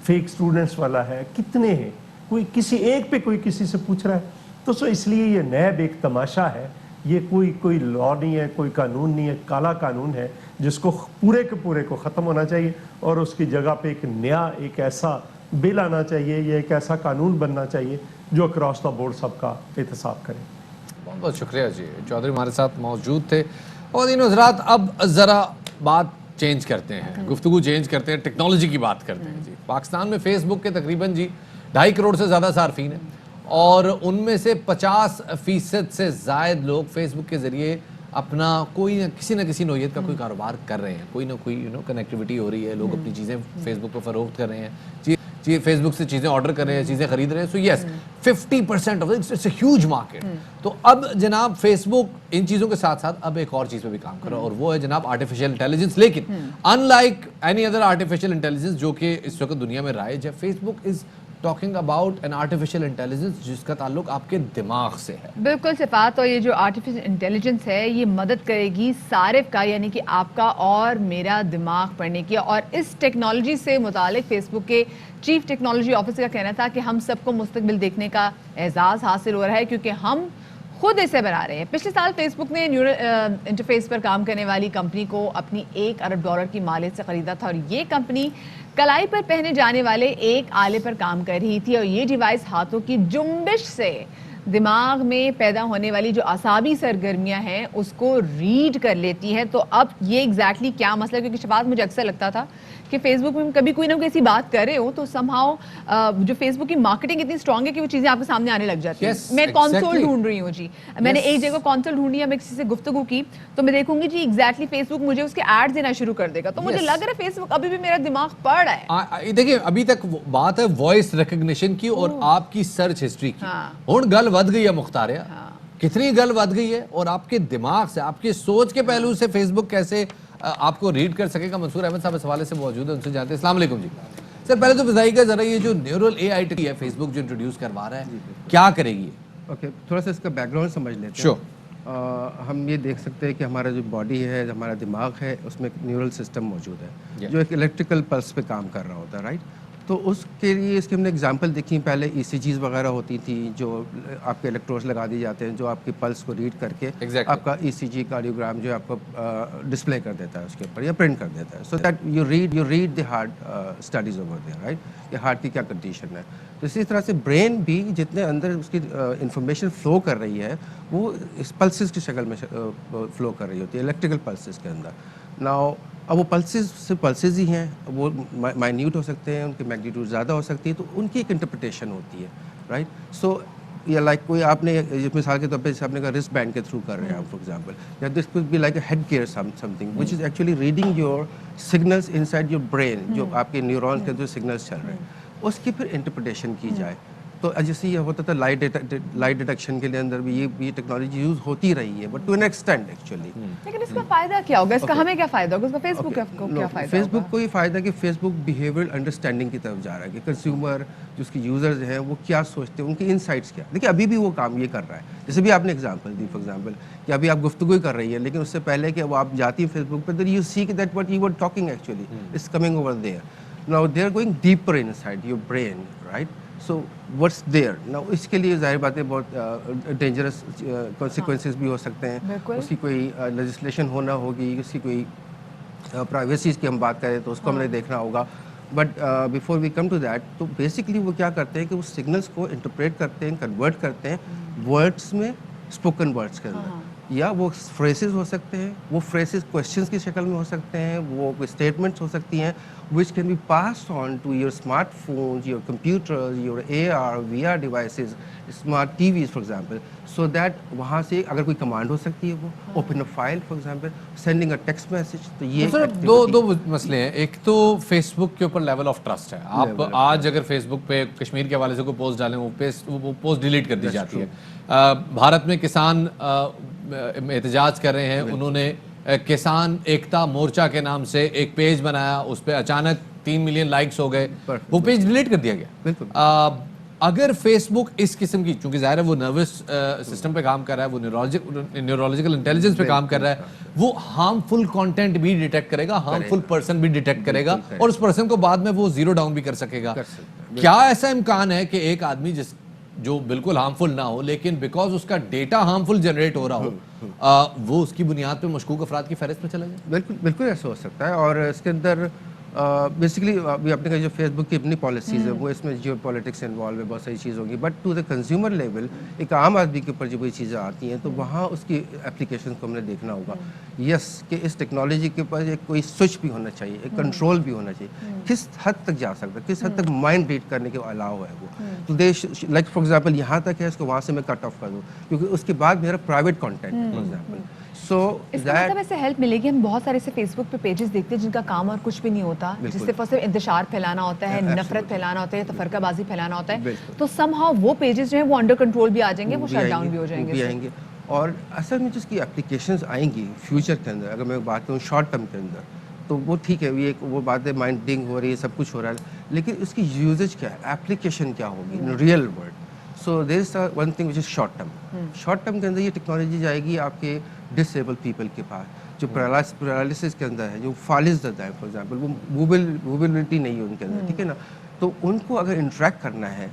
فیک سٹوڈنٹس والا ہے. کتنے ہیں؟ کوئی کسی ایک پہ کوئی کسی سے پوچھ رہا ہے؟ تو سو اس لیے یہ نیب ایک تماشا ہے, یہ کوئی لا نہیں ہے, کوئی قانون نہیں ہے, کالا قانون ہے جس کو پورے کے پورے کو ختم ہونا چاہیے, اور اس کی جگہ پہ ایک نیا ایک ایسا بل آنا چاہیے, یا ایک ایسا قانون بننا چاہیے جو اکراس دا بورڈ سب کا احتساب کرے. بہت بہت شکریہ جی. چودھری ہمارے ساتھ موجود تھے. اور ان حضرات, اب ذرا بات چینج کرتے ہیں, گفتگو چینج کرتے ہیں, ٹیکنالوجی کی بات کرتے ہیں جی. پاکستان میں فیس بک کے تقریباً 2.5 کروڑ سے زیادہ صارفین ہیں, اور ان میں سے 50% سے زائد لوگ فیس بک کے ذریعے اپنا کسی نہ کسی نوعیت کا کوئی کاروبار کر رہے ہیں. کوئی نہ کوئی کنیکٹیوٹی ہو رہی ہے, لوگ اپنی چیزیں فیس بک پہ فروخت کر رہے ہیں, فیس بک سے چیزیں آرڈر کر رہے ہیں, چیزیں خرید رہے ہیں. So yes, 50% off it's a huge market. تو اب جناب فیس بک ان چیزوں کے ساتھ ساتھ اب ایک اور چیز پہ بھی کام کر رہا ہے, اور وہ ہے جناب آرٹیفیشیل انٹیلیجنس. لیکن unlike any other artificial intelligence جو کہ اس وقت دنیا میں رائج ہے, Facebook is talking about an artificial intelligence جس کا تعلق آپ کے دماغ سے ہے. بالکل صفات, اور یہ جو آرٹیفیشیل انٹیلیجنس ہے یہ مدد کرے گی صارف کا, یعنی کہ آپ کا اور میرا دماغ پڑھنے کی. اور اس ٹیکنالوجی سے متعلق فیس بک کے چیف ٹیکنالوجی آفیسر کا کہنا تھا کہ ہم سب کو مستقبل دیکھنے کا اعزاز حاصل ہو رہا ہے کیونکہ ہم خود اسے بنا رہے ہیں. پچھلے سال فیس بک نے نیورل انٹرفیس پر کام کرنے والی کمپنی کو اپنی $1 ارب کی مالیت سے خریدا تھا, اور یہ کمپنی کلائی پر پہنے جانے والے ایک آلے پر کام کر رہی تھی, اور یہ ڈیوائس ہاتھوں کی جنبش سے دماغ میں پیدا ہونے والی جو اعصابی سرگرمیاں ہیں اس کو ریڈ کر لیتی ہے. تو اب یہ ایگزیکٹلی کیا مسئلہ ہے, کیونکہ شفاعت مجھے اکثر لگتا تھا کہ فیس بک میں کبھی کوئی نہ کوئی ایسی بات کر رہے ہو تو somehow جو فیس بک کی مارکیٹنگ اتنی اسٹرانگ ہے کہ وہ چیزیں آپ کے سامنے آنے لگ جاتی ہیں. میں کانسول ڈھونڈ رہی ہوں جی, میں نے ایک جگہ کانسول ڈھونڈی ہے, میں کسی سے گفتگو کی تو میں دیکھوں گی جی ایگزیکٹلی فیس بک مجھے اس کے ایڈ دینا شروع کر دے گا, تو مجھے لگ رہا ہے فیس بک ابھی بھی میرا دماغ پڑ رہا ہے. دیکھیں ابھی تک بات ہے وائس ریکگنیشن کی اور آپ کی سرچ ہسٹری کی. ہن گل ود گئی ہے مختاریہ, کتنی گل ود گئی ہے, اور آپ کے دماغ سے, آپ کے سوچ کے پہلو سے فیس بک کیسے آپ کو ریڈ کر سکے گا. منصور احمد صاحب اس حوالے سے موجود ہیں, ان سے جانتے ہیں. السلام علیکم جی. سر پہلے تو بتائیے گا ذرا یہ جو نیورل اے آئی ٹی ہے فیس بک جو انٹروڈیوس کروا رہا ہے کیا کرے گی؟ اوکے, تھوڑا سا اس کا بیک گراؤنڈ سمجھ لیتے شو. ہم یہ دیکھ سکتے ہیں کہ ہمارا جو باڈی ہے, ہمارا دماغ ہے, اس میں ایک نیورل سسٹم موجود ہے جو ایک الیکٹریکل پلس پہ کام کر رہا ہوتا ہے, رائٹ. تو اس کے لیے اس کی ہم نے اگزامپل دیکھی, پہلے ای سی جیز وغیرہ ہوتی تھیں جو آپ کے الیکٹروڈس لگا دی جاتے ہیں جو آپ کی پلس کو ریڈ کر کے آپ کا ای سی جی کارڈیوگرام جو ہے آپ کو ڈسپلے کر دیتا ہے اس کے اوپر یا پرنٹ کر دیتا ہے, so that you read the heart studies over there, right, کہ ہارٹ کی کیا کنڈیشن ہے. تو اسی طرح سے برین بھی جتنے اندر اس کی انفارمیشن فلو کر رہی ہے وہ اس پلسز کی شکل میں فلو کر رہی ہوتی ہے, الیکٹریکل پلسز کے اندر. ناؤ اب وہ پلسز سے پلسز ہی ہیں, وہ مائنیوٹ ہو سکتے ہیں, ان کی میگنیٹیوڈ زیادہ ہو سکتی ہے, تو ان کی ایک انٹرپریٹیشن ہوتی ہے, رائٹ. سو یا لائک کوئی آپ نے مثال کے طور پہ جیسے آپ نے کہا رسٹ بینڈ کے تھرو کر رہے ہیں آپ, فار ایگزامپل, یا this code be like a headgear something which is actually reading your signals inside your brain, جو آپ کے نیورونس کے جو سگنلز چل رہے ہیں اس کی پھر انٹرپریٹیشن کی جائے. تو جیسے یہ ہوتا تھا لائٹ ڈیٹیکشن کے لیے اندر بھی یہ ٹیکنالوجی یوز ہوتی رہی ہے, but to an extent actually. لیکن اس کا فائدہ کیا ہوگا, اس کا ہمیں کیا فائدہ ہوگا, اس کا فیس بک کو کیا فائدہ ہوگا؟ فیس بک کو یہ فائدہ ہے کہ فیس بک بیہیویئرل انڈرسٹینڈنگ کی طرف جا رہا ہے کہ کنزیومر جو اس کے یوزرز ہیں وہ کیا سوچتے ہیں, ان کی انسائٹس کیا. دیکھیے ابھی بھی وہ کام یہ کر رہا ہے, جیسے بھی آپ نے ایگزامپل دی, فار ایگزامپل کہ ابھی آپ گفتگو کر رہی ہے, لیکن اس سے پہلے کہ وہ آپ جاتی ہیں فیس بک پہ, then you see that what you were talking actually is coming over there. Now they are going deeper inside your brain, right. So what's there now, اس کے لیے ظاہر بات ہے بہت ڈینجرس کانسیکوینسز بھی ہو سکتے ہیں, اس کی کوئی لیجسلیشن ہونا ہوگی, اس کی کوئی پرائیویسیز کی ہم بات کریں تو اس کو ہم نے دیکھنا ہوگا. But before we come to that, تو بیسکلی وہ کیا کرتے ہیں کہ وہ سگنلس کو انٹرپریٹ کرتے ہیں, کنورٹ کرتے ہیں ورڈس میں, اسپوکن ورڈس کے اندر, یا وہ فریسز ہو سکتے ہیں, وہ فریسز کوشچنس کی شکل میں ہو سکتے ہیں, وہ کوئی اسٹیٹمنٹس ہو سکتی ہیں which can be passed on to your smartphones, your computers, your AR, VR devices, smart TVs for example, so that وہاں سے اگر کوئی کمانڈ ہو سکتی ہے وہ open a file for example, sending a text message. تو یہ دو مسئلے ہیں. ایک تو فیس بک کے اوپر لیول آف ٹرسٹ ہے. آپ آج اگر فیس بک پہ کشمیر کے حوالے سے کوئی پوسٹ ڈالیں وہ پوسٹ ڈیلیٹ کر دی جاتی ہے. بھارت میں کسان احتجاج کر رہے ہیں, انہوں نے کسان ایکتا مورچہ کے نام سے ایک پیج بنایا, اس پہ اچانک 3 ملین لائکس ہو گئے, وہ پیج ڈیلیٹ کر دیا گیا. اگر فیس بک اس قسم کی, چونکہ ظاہر ہے وہ نروس سسٹم پہ کام کر رہا ہے, وہ نیورولوجیکل انٹیلیجنس پہ کام کر رہا ہے, وہ ہارمفل کانٹینٹ بھی ڈیٹیکٹ کرے گا, ہارمفل پرسن بھی ڈیٹیکٹ کرے گا, اور اس پرسن کو بعد میں وہ زیرو ڈاؤن بھی کر سکے گا. کیا ایسا امکان ہے کہ ایک آدمی جو بالکل ہارمفل نہ ہو لیکن بیکاز اس کا ڈیٹا ہارمفل جنریٹ ہو رہا ہو, وہ اس کی بنیاد پہ مشکوک افراد کی فہرست میں چلا جائے؟ بالکل ایسا ہو سکتا ہے. اور اس کے اندر بیسکلی ابھی آپ نے کہا جو فیس بک کی اپنی پالیسیز ہیں وہ اس میں جیو پالیٹکس انوالو ہے, بہت ساری چیز ہوگی, but to the consumer level ایک عام آدمی کے اوپر جب یہ چیزیں آتی ہیں تو وہاں اس کی اپلیکیشن کو ہم نے دیکھنا ہوگا. یس کہ اس ٹیکنالوجی کے اوپر ایک کوئی سوئچ بھی ہونا چاہیے, ایک کنٹرول بھی ہونا چاہیے, کس حد تک جا سکتا ہے, کس حد تک مائنڈ ریڈ کرنے کے الاؤ ہے وہ. تو لائک فار ایگزامپل یہاں تک ہے, اس کو وہاں سے میں کٹ آف کر دوں کیونکہ اس کے بعد میرا پرائیویٹ کانٹینٹ ہے فار ایگزامپل. اس کا مطلب ایسے ہیلپ ملے گی. ہم بہت سارے سے فیس بک پہ پیجز دیکھتے ہیں جن کا کام اور کچھ بھی نہیں ہوتا, جس سے صرف انتشار پھیلانا ہوتا ہے, نفرت پھیلانا ہوتا ہے, تفرقہ بازی پھیلانا ہوتا ہے, تو سم ہاؤ وہ پیجز جو ہیں وہ انڈر کنٹرول بھی آ جائیں گے, وہ شٹ ڈاؤن بھی ہو جائیں گے. اور اصل میں جس کی اپلیکیشنز آئیں گی فیوچر کے اندر, اگر میں بات کروں شارٹ ٹرم کے اندر, تو وہ ٹھیک ہے, وہ بات ہے مائنڈنگ ہو رہی ہے, سب کچھ ہو رہا ہے, لیکن اس کی یوزیج کیا ہے, اپلیکیشن کیا ہوگی in real world. So there is one thing which is short term. Short term کے اندر یہ ٹیکنالوجی جائے گی آپ کے ڈسیبل پیپل کے پاس, جو پیرالسس کے اندر ہے, جو فالج زدہ ہے, فار ایگزامپل وہ موبلٹی نہیں ہے ان کے اندر, ٹھیک ہے نا. تو ان کو اگر انٹریکٹ کرنا ہے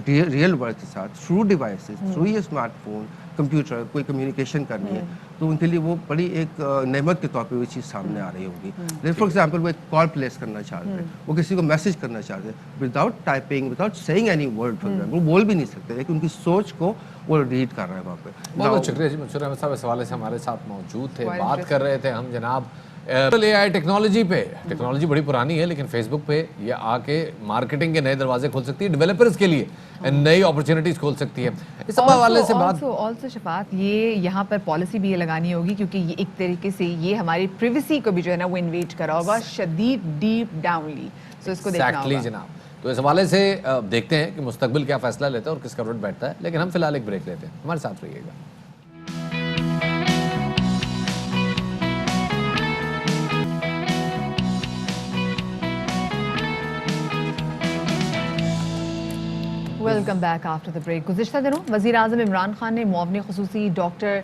ریئل ورلڈ کے ساتھ تھرو ڈیوائسز, تھرو یہ اسمارٹ فون, کمپیوٹر, کوئی کمیونیکیشن کرنی ہے, تو ان کے لیے وہ بڑی ایک نعمت کے طور پہ وہ چیز سامنے آ رہی ہوگی. فار ایگزامپل وہ ایک کال پلیس کرنا چاہتے ہیں, وہ کسی کو میسج کرنا چاہتے ہیں, without typing, without seeing any word, for example وہ بول بھی نہیں سکتے, لیکن ان کی سوچ کو وہ ریڈ کر رہا ہے وہاں پہ. بہت شکریہ جی. منصور احمد صاحب اس حوالے سے ہمارے ساتھ موجود تھے, بات کر رہے تھے ہم جناب اے آئی ٹیکنالوجی پہ ٹیکنالوجی بڑی پرانی ہے لیکن فیس بک پہ یہ آ کے مارکیٹنگ کے نئے دروازے کھول سکتی ہے, ڈیولپرز کے لیے نئی اپرچونٹیز کھول سکتی ہے. اس سب حوالے سے بات آلسو شفاعت, یہ یہاں پر پالیسی بھی یہ لگانی ہوگی کیونکہ یہ ایک طریقے سے یہ ہماری پریویسی کو بھی جو ہے نا وہ انویٹ کرا ہوگا شدید ڈیپ ڈاؤنلی, سو اس کو دیکھنا ہوگا جناب. تو اس حوالے سے دیکھتے ہیں کہ مستقبل کیا فیصلہ لیتا ہے اور کس کا روٹ بیٹھتا ہے, لیکن ہم فی الحال ایک بریک لیتے ہیں. ہمارے ساتھ رہیے گا. Welcome back after the break. گزشتہ دنوں وزیر اعظم عمران خان نے معاون خصوصی ڈاکٹر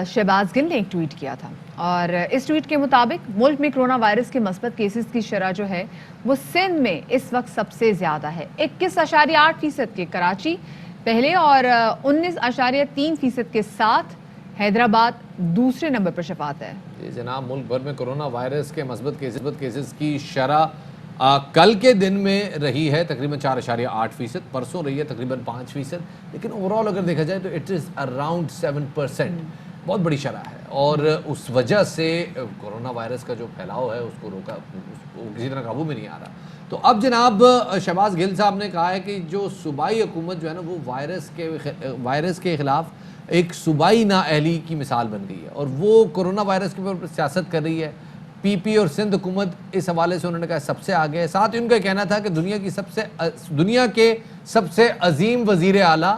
شہباز گل نے ایک ٹویٹ کیا تھا, اور اس ٹویٹ کے مطابق ملک میں کرونا وائرس کے مثبت کیسز کی شرح جو ہے وہ سندھ میں اس وقت سب سے زیادہ ہے, 21.8% کے کراچی پہلے اور 19.3% کے ساتھ حیدرآباد دوسرے نمبر پر شفاعت ہے. جی جناب, ملک بھر میں کرونا وائرس کے مثبت کیسز کی شرح کل کے دن میں رہی ہے تقریباً 4.8%, پرسوں رہی ہے تقریباً 5%, لیکن اوورال اگر دیکھا جائے تو اٹ از اراؤنڈ 7%, بہت بڑی شرح ہے. اور اس وجہ سے کرونا وائرس کا جو پھیلاؤ ہے اس کو روکا, وہ کسی طرح قابو میں نہیں آ رہا. تو اب جناب شہباز گل صاحب نے کہا ہے کہ جو صوبائی حکومت جو ہے نا وہ وائرس کے خلاف ایک صوبائی نااہلی کی مثال بن گئی ہے, اور وہ کرونا وائرس کے اوپر سیاست کر رہی ہے. پی پی اور سندھ حکومت اس حوالے سے انہوں نے کہا سب سے آگے ہے. ساتھ ہی ان کا کہنا تھا کہ دنیا کے سب سے عظیم وزیر اعلیٰ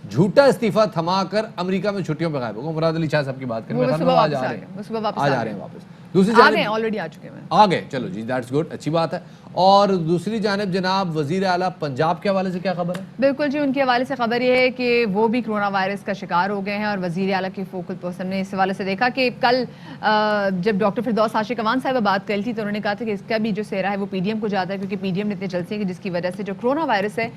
جھوٹا استعفیٰ تھما کر امریکہ میں چھٹیوں پہ غائب ہو گئے. مراد علی شاہ صاحب کی بات کریں, آج آ رہے ہیں واپس. دوسری جانب آلریڈی آ چکے ہیں, آ گئے, چلو جی دیٹس گڈ, اچھی بات ہے. اور دوسری جانب جناب وزیر اعلیٰ پنجاب کے حوالے سے کیا خبر ہے؟ بالکل جی, ان کے حوالے سے خبر یہ ہے کہ وہ بھی کرونا وائرس کا شکار ہو گئے ہیں, اور وزیر اعلیٰ کے فوکل پرسن نے اس حوالے سے دیکھا کہ کل جب ڈاکٹر فردوس عاشق امان صاحبہ بات کر لی تھی تو انہوں نے کہا تھا کہ اس کا بھی جو سہرا ہے وہ پی ڈی ایم کو جاتا ہے, کیونکہ پی ڈی ایم نے اتنے جلسے ہیں جس کی وجہ سے جو کرونا وائرس ہے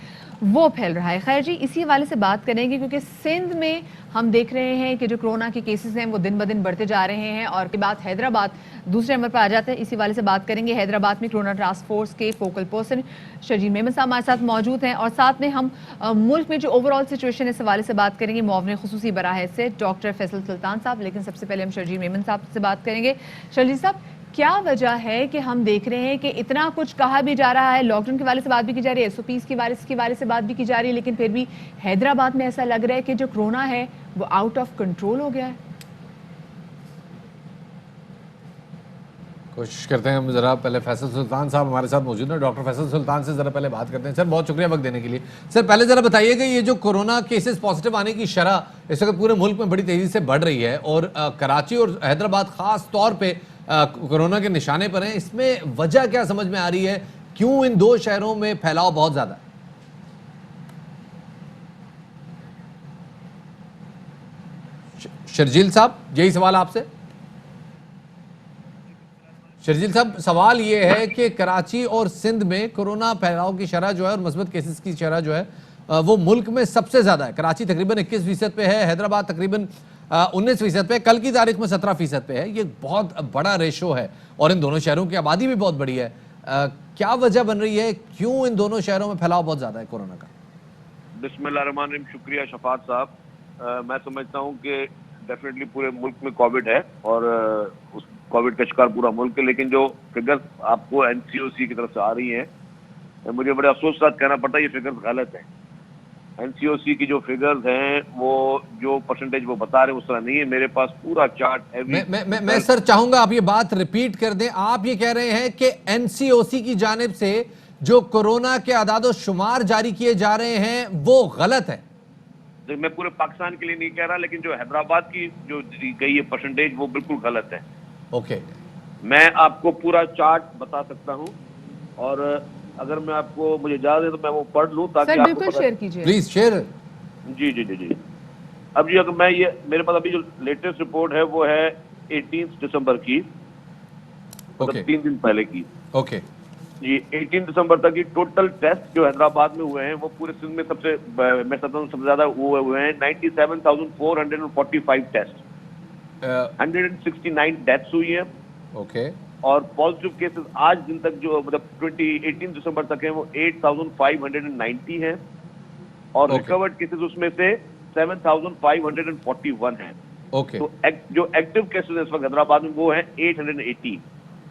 وہ پھیل رہا ہے. خیر جی, اسی حوالے سے بات کریں گے کیونکہ سندھ میں ہم دیکھ رہے ہیں کہ جو کرونا کے کیسز ہیں وہ دن بدن بڑھتے جا رہے ہیں, اور کے بعد حیدرآباد دوسرے نمبر پر آ جاتا ہے. اسی حوالے سے بات کریں گے. حیدرآباد میں کرونا ٹاسک فورس کے فوکل پرسن شرجیل میمن صاحب ہمارے ساتھ موجود ہیں, اور ساتھ میں ہم ملک میں جو اوور آل سچویشن اس حوالے سے بات کریں گے معاون خصوصی براہ سے ڈاکٹر فیصل سلطان صاحب. لیکن سب سے پہلے ہم شرجیل میمن صاحب سے بات کریں گے. شرجیل صاحب, کیا وجہ ہے کہ ہم دیکھ رہے ہیں کہ اتنا کچھ کہا بھی جا رہا ہے, لاک ڈاؤن کے حوالے سے بات بھی کی جا رہی ہے, ایس او پیز کے حوالے سے بات بھی کی جا رہی ہے, لیکن پھر بھی حیدرآباد میں ایسا لگ رہا ہے کہ جو کرونا ہے وہ آؤٹ آف کنٹرول ہو گیا ہے؟ کوشش کرتے ہیں ہم ذرا پہلے فیصل سلطان صاحب ہمارے ساتھ موجود ہیں, ڈاکٹر فیصل سلطان سے ذرا پہلے بات کرتے ہیں. سر بہت شکریہ وقت دینے کے لیے. سر پہلے ذرا بتائیے کہ یہ جو کورونا کیسز پازیٹیو آنے کی شرح اس وقت پورے ملک میں بڑی تیزی سے بڑھ رہی ہے, اور کراچی اور حیدرآباد خاص طور پہ کورونا کے نشانے پر ہیں, اس میں وجہ کیا سمجھ میں آ رہی ہے, کیوں ان دو شہروں میں پھیلاؤ بہت زیادہ ہے؟ شرجیل صاحب, یہی سوال آپ سے. شرجیل صاحب, سوال یہ ہے کہ کراچی اور سندھ میں کرونا پھیلاؤ کی شرح جو ہے اور مثبت کیسز کی شرح جو ہے وہ ملک میں سب سے زیادہ ہے. کراچی تقریباً 21% پہ ہے, حیدرآباد تقریباً 19% پہ, کل کی تاریخ میں 17% پہ ہے. یہ بہت بڑا ریشو ہے, اور ان دونوں شہروں کی آبادی بھی بہت بڑی ہے. کیا وجہ بن رہی ہے, کیوں ان دونوں شہروں میں پھیلاؤ بہت زیادہ ہے کورونا کا؟ بسم اللہ الرحمن الرحیم. شکریہ شفاعت صاحب. میں سمجھتا ہوں کہ ڈیفینیٹلی پورے ملک میں کووڈ ہے, اور اس کووڈ کا شکار پورا ملک ہے, لیکن جو فگرز آپ کو این سی او سی کی طرف سے آ رہی ہیں, مجھے بڑے افسوس کے ساتھ کہنا پڑتا ہے یہ فگرز غلط ہیں. این سی او سی کی جو فگرز ہیں وہ جو پرسنٹیج وہ بتا رہے ہیں اس طرح نہیں ہے. میرے پاس پورا چارٹ ہے. میں سر چاہوں گا آپ یہ بات ریپیٹ کر دیں. آپ یہ کہہ رہے ہیں کہ این سی او سی کی جانب سے جو کورونا کے اعداد و شمار جاری کیے جا رہے ہیں وہ غلط ہے؟ میں پورے پاکستان کے لیے نہیں کہہ رہا, لیکن جو حیدرآباد کی جو دی گئی ہے پرسنٹیج وہ بالکل غلط ہے. اوکے, میں آپ کو پورا چارٹ بتا سکتا ہوں, اور اگر میں آپ کو مجھے اجازت دے تو میں وہ پڑھ لوں تاکہ آپ کو شیئر کیجیے پلیز شیئر. جی جی جی جی. اب جی اگر میں یہ میرے پاس ابھی جو لیٹسٹ رپورٹ ہے وہ ہے 18 دسمبر کی, 3 دن پہلے کی. اوکے جی, 18 دسمبر تک کی ٹوٹل ٹیسٹ جو حیدرآباد میں ہوئے ہیں وہ پورے سندھ میں سب سے میں سمجھتا ہوں سب سے زیادہ ہوئے ہیں. 97,445 ٹیسٹ, 169 ڈیتھس ہوئی ہیں. اوکے, اور پازیٹیو کیسز آج دن تک جو مطلب 18 دسمبر تک ہیں وہ 8,590 ہیں, اور ریکورڈ کیسز اس میں سے 7,541 ہیں. اوکے, تو جو ایکٹیو کیسز ہیں اس وقت حیدرآباد میں وہ ہیں 880.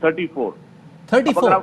34। 34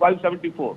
574।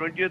20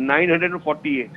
948,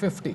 50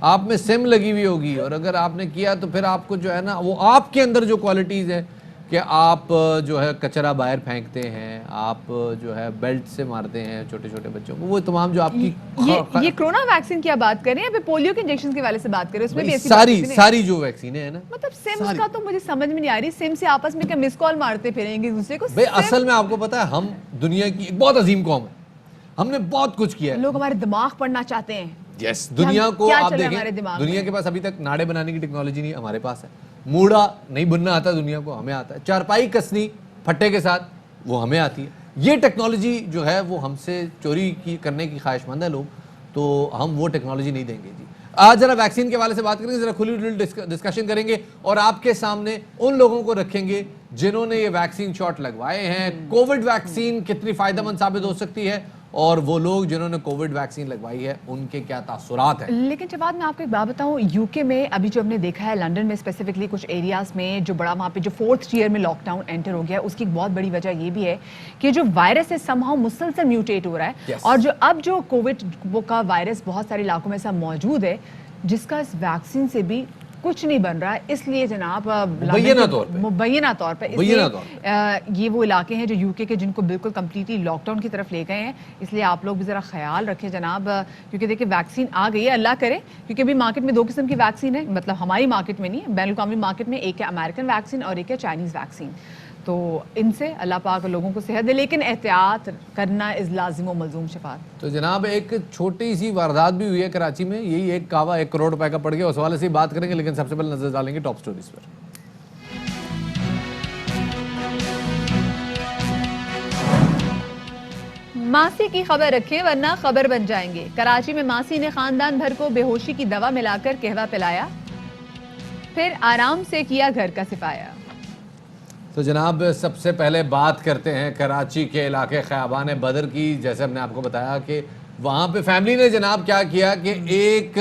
آپ میں سم لگی ہوئی ہوگی اور اگر آپ نے کیا تو پھر آپ کو جو ہے نا وہ آپ کے اندر جو کوالٹیز ہیں کہ آپ جو ہے کچرا باہر پھینکتے ہیں, آپ جو ہے بیلٹ سے مارتے ہیں چھوٹے چھوٹے بچوں کو, وہ تمام جو آپ کی یہ کرونا ویکسین کی آپ بات کر رہے ہیں یا پھر پولیو کے انجیکشن کے حوالے سے بات کر رہے ہیں, اس میں بھی ایسی بات نہیں ہے. ساری جو ویکسینیں ہیں نا, مطلب سمز کا تو مجھے سمجھ میں نہیں آ رہی, سم سے آپس میں کیا مس کال مارتے پھریں گے دوسرے کو. بھئی اصل میں آپ کو پتا ہے ہم دنیا کی ایک بہت عظیم قوم ہے, ہم نے بہت کچھ کیا ہے. لوگ ہمارے دماغ پڑھنا چاہتے ہیں. یس, دنیا کو آپ دیکھیں, دنیا کے پاس ابھی تک ناڑے بنانے کی ٹیکنالوجی نہیں, ہمارے پاس ہے. موڑا نہیں بننا آتا دنیا کو, ہمیں آتا ہے. چارپائی کسنی پھٹے کے ساتھ وہ ہمیں آتی ہے. یہ ٹیکنالوجی جو ہے وہ ہم سے چوری کرنے کی خواہش مند ہے لوگ, تو ہم وہ ٹیکنالوجی نہیں دیں گے جی. آج ذرا ویکسین کے حوالے سے بات کریں گے, ذرا کھلی ڈسکشن کریں گے اور آپ کے سامنے ان لوگوں کو رکھیں گے جنہوں نے یہ ویکسین شاٹ لگوائے ہیں. کووڈ ویکسین کتنی فائدہ مند ثابت ہو سکتی ہے اور وہ لوگ جنہوں نے کووڈ ویکسین لگوائی ہے ان کے کیا تاثرات ہیں. لیکن جب میں آپ کو ایک بات بتاؤں, یو کے میں ابھی جو ہم نے دیکھا ہے لنڈن میں اسپیسیفکلی کچھ ایریاز میں جو بڑا وہاں پہ جو 4th ٹیئر میں لاک ڈاؤن انٹر ہو گیا, اس کی ایک بہت بڑی وجہ یہ بھی ہے کہ جو وائرس ہے سم ہاؤ مسلسل میوٹیٹ ہو رہا ہے, اور جو اب جو کووڈ کا وائرس بہت سارے علاقوں میں ایسا موجود ہے جس کا اس ویکسین سے بھی کچھ نہیں بن رہا ہے. اس لیے جناب مبینہ طور پہ یہ وہ علاقے ہیں جو یو کے جن کو بالکل کمپلیٹلی لاک ڈاؤن کی طرف لے گئے ہیں. اس لیے آپ لوگ بھی ذرا خیال رکھیں جناب, کیونکہ دیکھیں ویکسین آ گئی ہے, اللہ کرے, کیونکہ ابھی مارکیٹ میں 2 قسم کی ویکسین ہے, مطلب ہماری مارکیٹ میں نہیں, بین الاقوامی مارکیٹ میں, ایک ہے امریکن ویکسین اور ایک ہے چائنیز ویکسین. تو ان سے اللہ پاک لوگوں کو صحت دے, لیکن احتیاط کرنا از لازم و ملزوم. شفاعت. تو جناب ایک چھوٹی سی واردات بھی ہوئی ہے کراچی میں, یہی ایک کعوہ 1 کروڑ روپے کا پڑ گیا, اس حوالے سے بات کریں گے, لیکن سب سے پہلے نظر ڈالیں گے ٹاپ سٹوریز پر. ماسی کی خبر رکھیں ورنہ خبر بن جائیں گے. کراچی میں ماسی نے خاندان بھر کو بے ہوشی کی دوا ملا کر قہوہ پلایا, پھر آرام سے کیا گھر کا صفایا. تو جناب سب سے پہلے بات کرتے ہیں کراچی کے علاقے خیابان بدر کی. جیسے ہم نے آپ کو بتایا کہ وہاں پہ فیملی نے جناب کیا کیا کہ ایک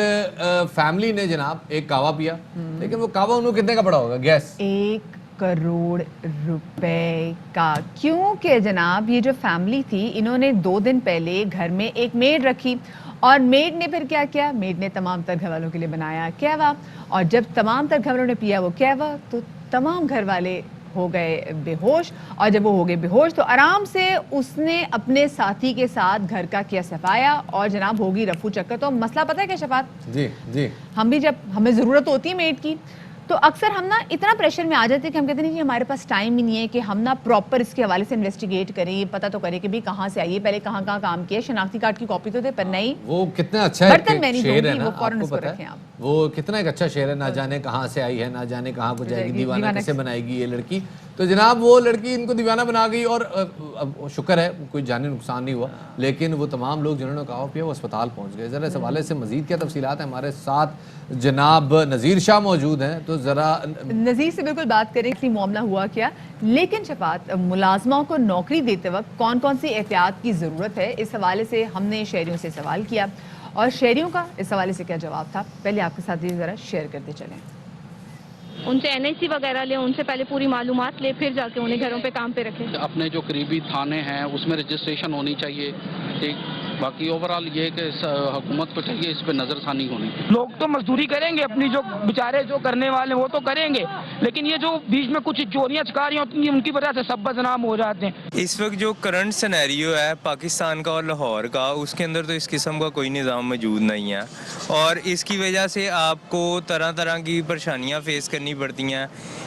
فیملی نے جناب ایک کعوہ پیا, لیکن وہ کعوہ انہوں کتنے کا پڑا ہوگا گیس؟ 1 کروڑ روپے کا. کیونکہ جناب یہ جو فیملی تھی انہوں نے 2 دن پہلے گھر میں ایک میڈ رکھی, اور میڈ نے پھر کیا کیا, میڈ نے تمام تر گھر والوں کے لیے بنایا قہوہ, اور جب تمام تر گھر والوں نے پیا وہ قہوہ تو تمام گھر والے ہو گئے بے ہوش. اور جب وہ ہو گئے بے ہوش تو آرام سے اس نے اپنے ساتھی کے ساتھ گھر کا کیا صفایا, اور جناب ہوگی رفو چکر. تو مسئلہ پتہ ہے کیا شفاعت, جی ہم بھی جب ہمیں ضرورت ہوتی ہے میڈ کی تو اکثر ہم نا اتنا پریشر میں آ جاتے ہیں کہ ہم کہتے ہیں کہ ہمارے پاس ٹائم ہی نہیں ہے کہ ہم نا پراپر اس کے حوالے سے انویسٹیگیٹ کریں, یہ پتہ تو کریں کہ بھی کہاں سے آئیے, پہلے کہاں کام کیا, شناختی کارڈ کی کاپی تو دے, پر نہیں. وہ کتنا اچھا برتن میں نہیں دوں گی, وہ فوراً اس کو رکھیں آپ. وہ کتنا ایک اچھا شعر ہے, نہ جانے کہاں سے آئی ہے, نہ جانے کہاں کو جائے گی, دیوانہ کیسے بنائے گی یہ لڑکی. تو جناب وہ لڑکی ان کو دیوانہ بنا گئی, اور شکر ہے کوئی جانی نقصان نہیں ہوا, لیکن وہ تمام لوگ جنہوں نے کہا پیا وہ اسپتال پہنچ گئے. ذرا اس حوالے سے مزید کیا تفصیلات ہیں, ہمارے ساتھ جناب نذیر شاہ موجود ہیں, تو ذرا نذیر سے بالکل بات کریں کہ معاملہ ہوا کیا. لیکن شفاعت, ملازموں کو نوکری دیتے وقت کون کون سی احتیاط کی ضرورت ہے, اس حوالے سے ہم نے شہریوں سے سوال کیا, اور شہریوں کا اس حوالے سے کیا جواب تھا, پہلے آپ کے ساتھ یہ ذرا شیئر کرتے چلیں. ان سے NIC وغیرہ لیں, ان سے پہلے پوری معلومات لیں, پھر جا کے انہیں گھروں پہ کام پہ رکھیں. اپنے جو قریبی تھانے ہیں اس میں رجسٹریشن ہونی چاہیے. ٹھیک, باقی اوورال یہ کہ حکومت کو چاہیے اس پہ نظر ثانی ہونی. لوگ تو مزدوری کریں گے اپنی, جو بیچارے جو کرنے والے وہ تو کریں گے, لیکن یہ جو بیچ میں کچھ چوریاں چکاریاں ہوتی ہیں ان کی وجہ سے سب بدنام ہو جاتے ہیں. اس وقت جو کرنٹ سینیریو ہے پاکستان کا اور لاہور کا, اس کے اندر تو اس قسم کا کوئی نظام موجود نہیں ہے, اور اس کی وجہ سے آپ کو طرح طرح کی پریشانیاں فیس کرنی پڑتی ہیں.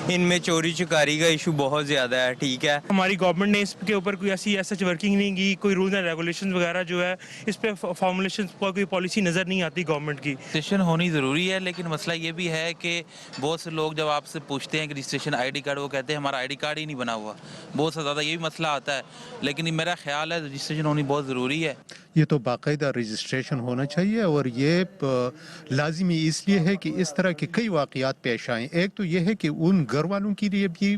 ان میں چوری چکاری کا ایشو بہت زیادہ ہے. ٹھیک ہے, ہماری گورنمنٹ نے اس کے اوپر کوئی ایسی ورکنگ نہیں کی, کوئی رولز اینڈ ریگولیشنز وغیرہ جو ہے اس پہ فارمولیشنز پر کوئی پالیسی نظر نہیں آتی گورنمنٹ کی. رجسٹریشن ہونی ضروری ہے, لیکن مسئلہ یہ بھی ہے کہ بہت سے لوگ جب آپ سے پوچھتے ہیں کہ رجسٹریشن ID کارڈ, وہ کہتے ہیں ہمارا ID کارڈ ہی نہیں بنا ہوا. بہت سے زیادہ یہ بھی مسئلہ آتا ہے, لیکن میرا خیال ہے رجسٹریشن ہونی بہت ضروری ہے. یہ تو باقاعدہ رجسٹریشن ہونا چاہیے, اور یہ لازمی اس لیے ہے کہ اس طرح کے کئی واقعات پیش آئیں. ایک تو یہ ہے کہ ان گھر والوں کے لیے بھی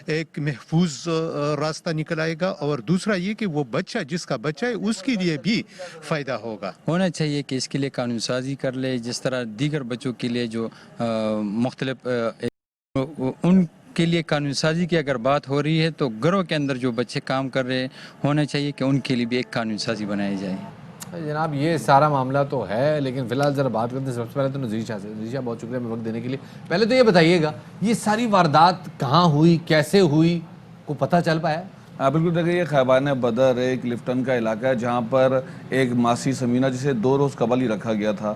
ایک محفوظ راستہ نکل آئے گا, اور دوسرا یہ کہ وہ بچہ جس کا بچہ ہے اس کے لیے بھی فائدہ ہوگا. ہونا چاہیے کہ اس کے لیے قانون سازی کر لے, جس طرح دیگر بچوں کے لیے جو مختلف ان کے لیے قانون سازی کی اگر بات ہو رہی ہے تو گھروں کے اندر جو بچے کام کر رہے ہونا چاہیے کہ ان کے لیے بھی ایک قانون سازی بنائی جائے. جناب یہ سارا معاملہ تو ہے، لیکن فی الحال ذرا بات کرتے ہیں سب سے پہلے تو نذیر شاہ سے. نذیر شاہ بہت شکریہ وقت دینے کے لیے. پہلے تو یہ بتائیے گا یہ ساری واردات کہاں ہوئی، کیسے ہوئی، کو پتہ چل پایا؟ بالکل دیکھیے، یہ خیبان بدر ایک کلفٹن کا علاقہ ہے جہاں پر ایک ماسی سمینہ جسے 2 روز قبل ہی رکھا گیا تھا،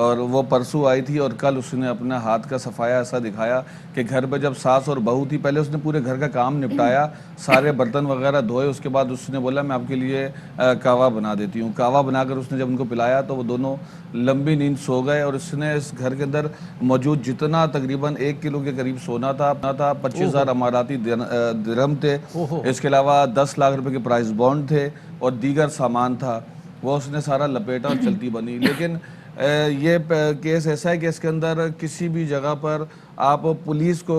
اور وہ پرسوں آئی تھی اور کل اس نے اپنا ہاتھ کا صفایا ایسا دکھایا کہ گھر پہ جب ساس اور بہو تھی، پہلے اس نے پورے گھر کا کام نپٹایا، سارے برتن وغیرہ دھوئے، اس کے بعد اس نے بولا میں آپ کے لیے کہوہ بنا دیتی ہوں. کہوہ بنا کر اس نے جب ان کو پلایا تو وہ دونوں لمبی نیند سو گئے، اور اس نے اس گھر کے اندر موجود جتنا تقریباً 1 کلو کے قریب سونا تھا 25,000 اماراتی درہم تھے، اس کے علاوہ 10 لاکھ روپے کے پرائز بانڈ تھے اور دیگر سامان تھا، وہ اس نے سارا لپیٹا اور چلتی بنی. لیکن یہ کیس ایسا ہے کہ اس کے اندر کسی بھی جگہ پر آپ پولیس کو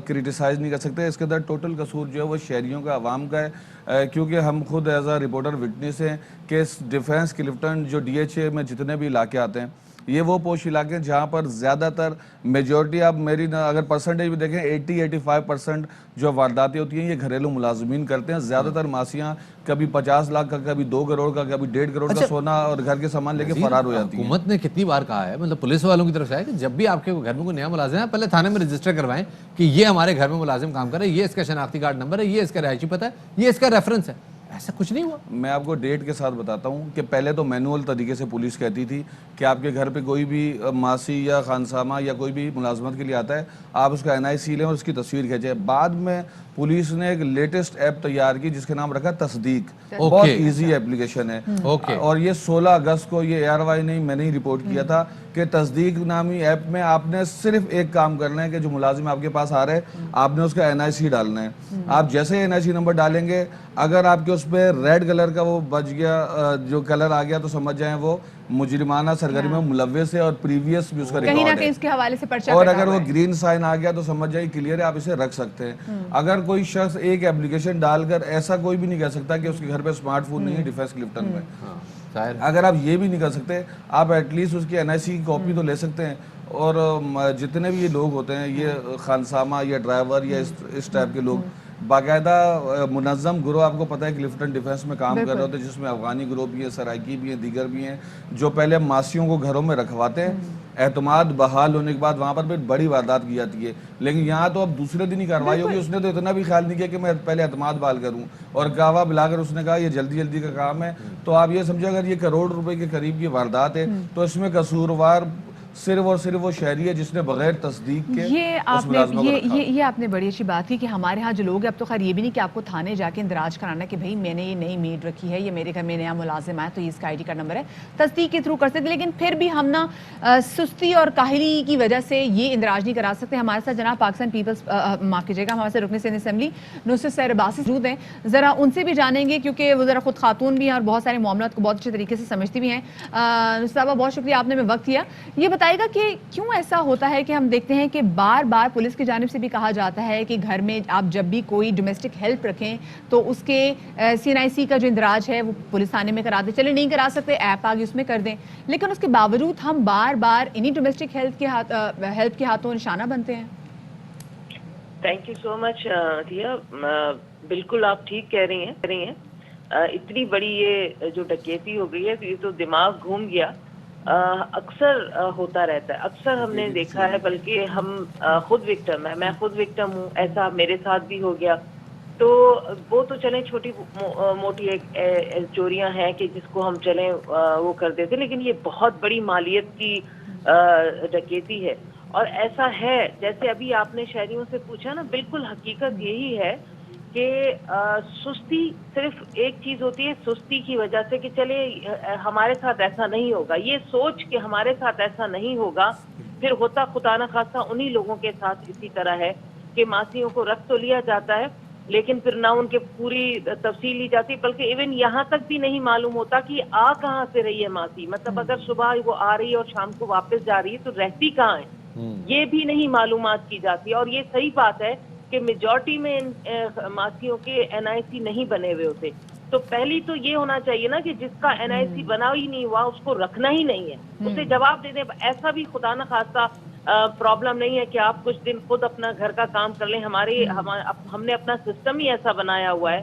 کریٹیسائز نہیں کر سکتے. اس کے اندر ٹوٹل قصور جو ہے وہ شہریوں کا، عوام کا ہے، کیونکہ ہم خود ایز اے رپورٹر وٹنس ہیں کہ ڈیفینس کلفٹن جو DHA میں جتنے بھی علاقے آتے ہیں یہ وہ پوش علاقے ہیں جہاں پر زیادہ تر میجورٹی، آپ میری اگر پرسنٹیج بھی دیکھیں 80-85% جو وارداتیں ہوتی ہیں یہ گھریلو ملازمین کرتے ہیں. زیادہ تر ماسیاں کبھی 50 لاکھ کا، کبھی 2 کروڑ کا، کبھی 1.5 کروڑ کا سونا اور گھر کے سامان لے کے فرار ہو جاتی ہیں. حکومت نے کتنی بار کہا ہے، مطلب پولیس والوں کی طرف سے ہے کہ جب بھی آپ کے گھر میں کوئی نیا ملازم ہے پہلے تھانے میں رجسٹر کروائیں کہ یہ ہمارے گھر میں ملازم کام کر رہا ہے، یہ اس کا شناختی کارڈ نمبر ہے، یہ اس کا رہائشی پتہ ہے، یہ اس کا ریفرنس ہے. ایسا کچھ نہیں ہوا. میں آپ کو ڈیٹ کے ساتھ بتاتا ہوں کہ پہلے تو مینول طریقے سے پولیس کہتی تھی کہ آپ کے گھر پہ کوئی بھی ماسی یا خانسامہ یا کوئی بھی ملازمت کے لیے آتا ہے آپ اس کا NIC لیں اور اس کی تصویر کھینچیں. بعد میں پولیس نے ایک لیٹسٹ ایپ تیار کی جس کا نام رکھا تصدیق. بہت ایزی ایپلیکیشن ہے، اور یہ 16 اگست کو یہ ARY نے میں نے ہی رپورٹ کیا تھا کہ تصدیق نامی ایپ میں آپ نے صرف ایک کام کرنا ہے کہ جو ملازم آپ کے پاس آ رہے ہیں آپ نے اس کا NIC ڈالنا ہے. آپ جیسے NIC نمبر ڈالیں گے اگر آپ کے اس پہ ریڈ کلر کا وہ بچ گیا، جو کلر آ گیا، تو سمجھ جائیں وہ مجرمانہ سرگرمی میں ملوث ہے اور پریویس بھی اس کا ریکارڈ ہے. کہیں نہ کہیں اس کے حوالے سے پرچہ اور اگر وہ گرین سائن آ گیا تو سمجھ جائیں کلیئر ہے، آپ اسے رکھ سکتے ہیں. اگر کوئی شخص ایک ایپلیکیشن ڈال کر ایسا کوئی بھی نہیں کہہ سکتا کہ اس کے گھر پہ اسمارٹ فون نہیں ہے ڈیفینس کلفٹن میں. اگر آپ یہ بھی نہیں کر سکتے آپ ایٹ لیسٹ اس کی NIC کی کاپی تو لے سکتے ہیں. اور جتنے بھی یہ لوگ ہوتے ہیں، یہ خانسامہ یا ڈرائیور یا اس ٹائپ کے لوگ، باقاعدہ منظم گروہ آپ کو پتہ ہے کلفٹن ڈیفینس میں کام کر رہے ہوتے ہیں، جس میں افغانی گروہ بھی ہیں، سرائکی بھی ہیں، دیگر بھی ہیں، جو پہلے ماسیوں کو گھروں میں رکھواتے ہیں. اعتماد بحال ہونے کے بعد وہاں پر پھر بڑی واردات کی جاتی ہے. لیکن یہاں تو اب دوسرے دن ہی کارروائی ہوگی. اس نے تو اتنا بھی خیال نہیں کیا کہ میں پہلے اعتماد بحال کروں، اور گواہ بلا کر اس نے کہا یہ جلدی جلدی کا کام ہے. تو آپ یہ سمجھے اگر یہ کروڑ روپے کے قریب کی واردات ہے تو اس میں قصوروار صرف اور صرف وہ شہری ہے جس نے بغیر تصدیق کے یہ آپ نے بڑی اچھی بات کی کہ ہمارے ہاں جو لوگ ہیں، اب تو خیر یہ بھی نہیں کہ آپ کو تھانے جا کے اندراج کرانا کہ بھئی میں نے یہ نئی میڈ رکھی ہے، یہ میرے گھر میں نیا ملازم آیا تو یہ اس کا ID کارڈ نمبر ہے، تصدیق کے تھرو کر سکتے. لیکن پھر بھی ہم نا سستی اور کاہلی کی وجہ سے یہ اندراج نہیں کرا سکتے. ہمارے ساتھ جناب پاکستان پیپلز معاف کیجیے گا، ہمارے سے رکن سندھ اسمبلی نصرت سیر عباسی موجود ہیں. ذرا ان سے بھی جانیں گے کیونکہ وہ ذرا خود خاتون بھی ہیں اور بہت سارے معاملات کو بہت اچھے طریقے سے سمجھتی بھی ہیں. نصرت صاحبہ بہت شکریہ آپ نے ہمیں وقت دیا. یہ بتائے گا کہ کیوں ایسا ہوتا ہے کہ ہم دیکھتے ہیں کہ بار بار پولیس کی جانب سے بھی کہا جاتا ہے کہ گھر میں آپ جب بھی کوئی ڈومیسٹک ہیلپ رکھیں تو اس کے CNIC کا جو اندراج ہے وہ پولیس تھانے میں کرا دیں. چلے نہیں کرا سکتے ایپ آگے اس میں کر دیں، لیکن اس کے باوجود ہم بار بار انہی ڈومیسٹک ہیلپ کے ہاتھوں نشانہ بنتے ہیں. تھینک یو سو مچ دیا. بالکل آپ ٹھیک کہہ رہی ہیں. اتنی بڑی یہ جو ڈکیتی ہو گئی ہے یہ تو دماغ گھوم گیا. اکثر ہوتا رہتا ہے، اکثر ہم نے دیکھا ہے، بلکہ ہم خود وکٹم ہے، میں خود وکٹم ہوں، ایسا میرے ساتھ بھی ہو گیا. تو وہ تو چلیں چھوٹی موٹی چوریاں ہیں کہ جس کو ہم چلیں وہ کر دیتے، لیکن یہ بہت بڑی مالیت کی ڈکیتی ہے. اور ایسا ہے جیسے ابھی آپ نے شہریوں سے پوچھا نا، بالکل حقیقت یہی ہے کہ سستی صرف ایک چیز ہوتی ہے، سستی کی وجہ سے کہ چلے ہمارے ساتھ ایسا نہیں ہوگا، یہ سوچ کہ ہمارے ساتھ ایسا نہیں ہوگا پھر ہوتا خدا نہ خواستہ انہی لوگوں کے ساتھ اسی طرح ہے کہ ماسیوں کو رکھ تو لیا جاتا ہے لیکن پھر نہ ان کے پوری تفصیل لی جاتی، بلکہ ایون یہاں تک بھی نہیں معلوم ہوتا کہ آ کہاں سے رہی ہے ماسی. مطلب اگر صبح وہ آ رہی ہے اور شام کو واپس جا رہی ہے تو رہتی کہاں ہے، یہ بھی نہیں معلومات کی جاتی. اور یہ صحیح بات ہے کہ میجورٹی میں ماسیوں کے NIC نہیں بنے ہوئے ہوتے. تو پہلی تو یہ ہونا چاہیے نا کہ جس کا NIC بنا ہی نہیں ہوا اس کو رکھنا ہی نہیں ہے، اسے جواب دے دیں. ایسا بھی خدا نہ خواستہ پرابلم نہیں ہے کہ آپ کچھ دن خود اپنا گھر کا کام کر لیں. ہم نے اپنا سسٹم ہی ایسا بنایا ہوا ہے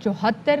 74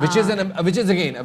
which is again a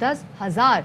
10,000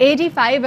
AD5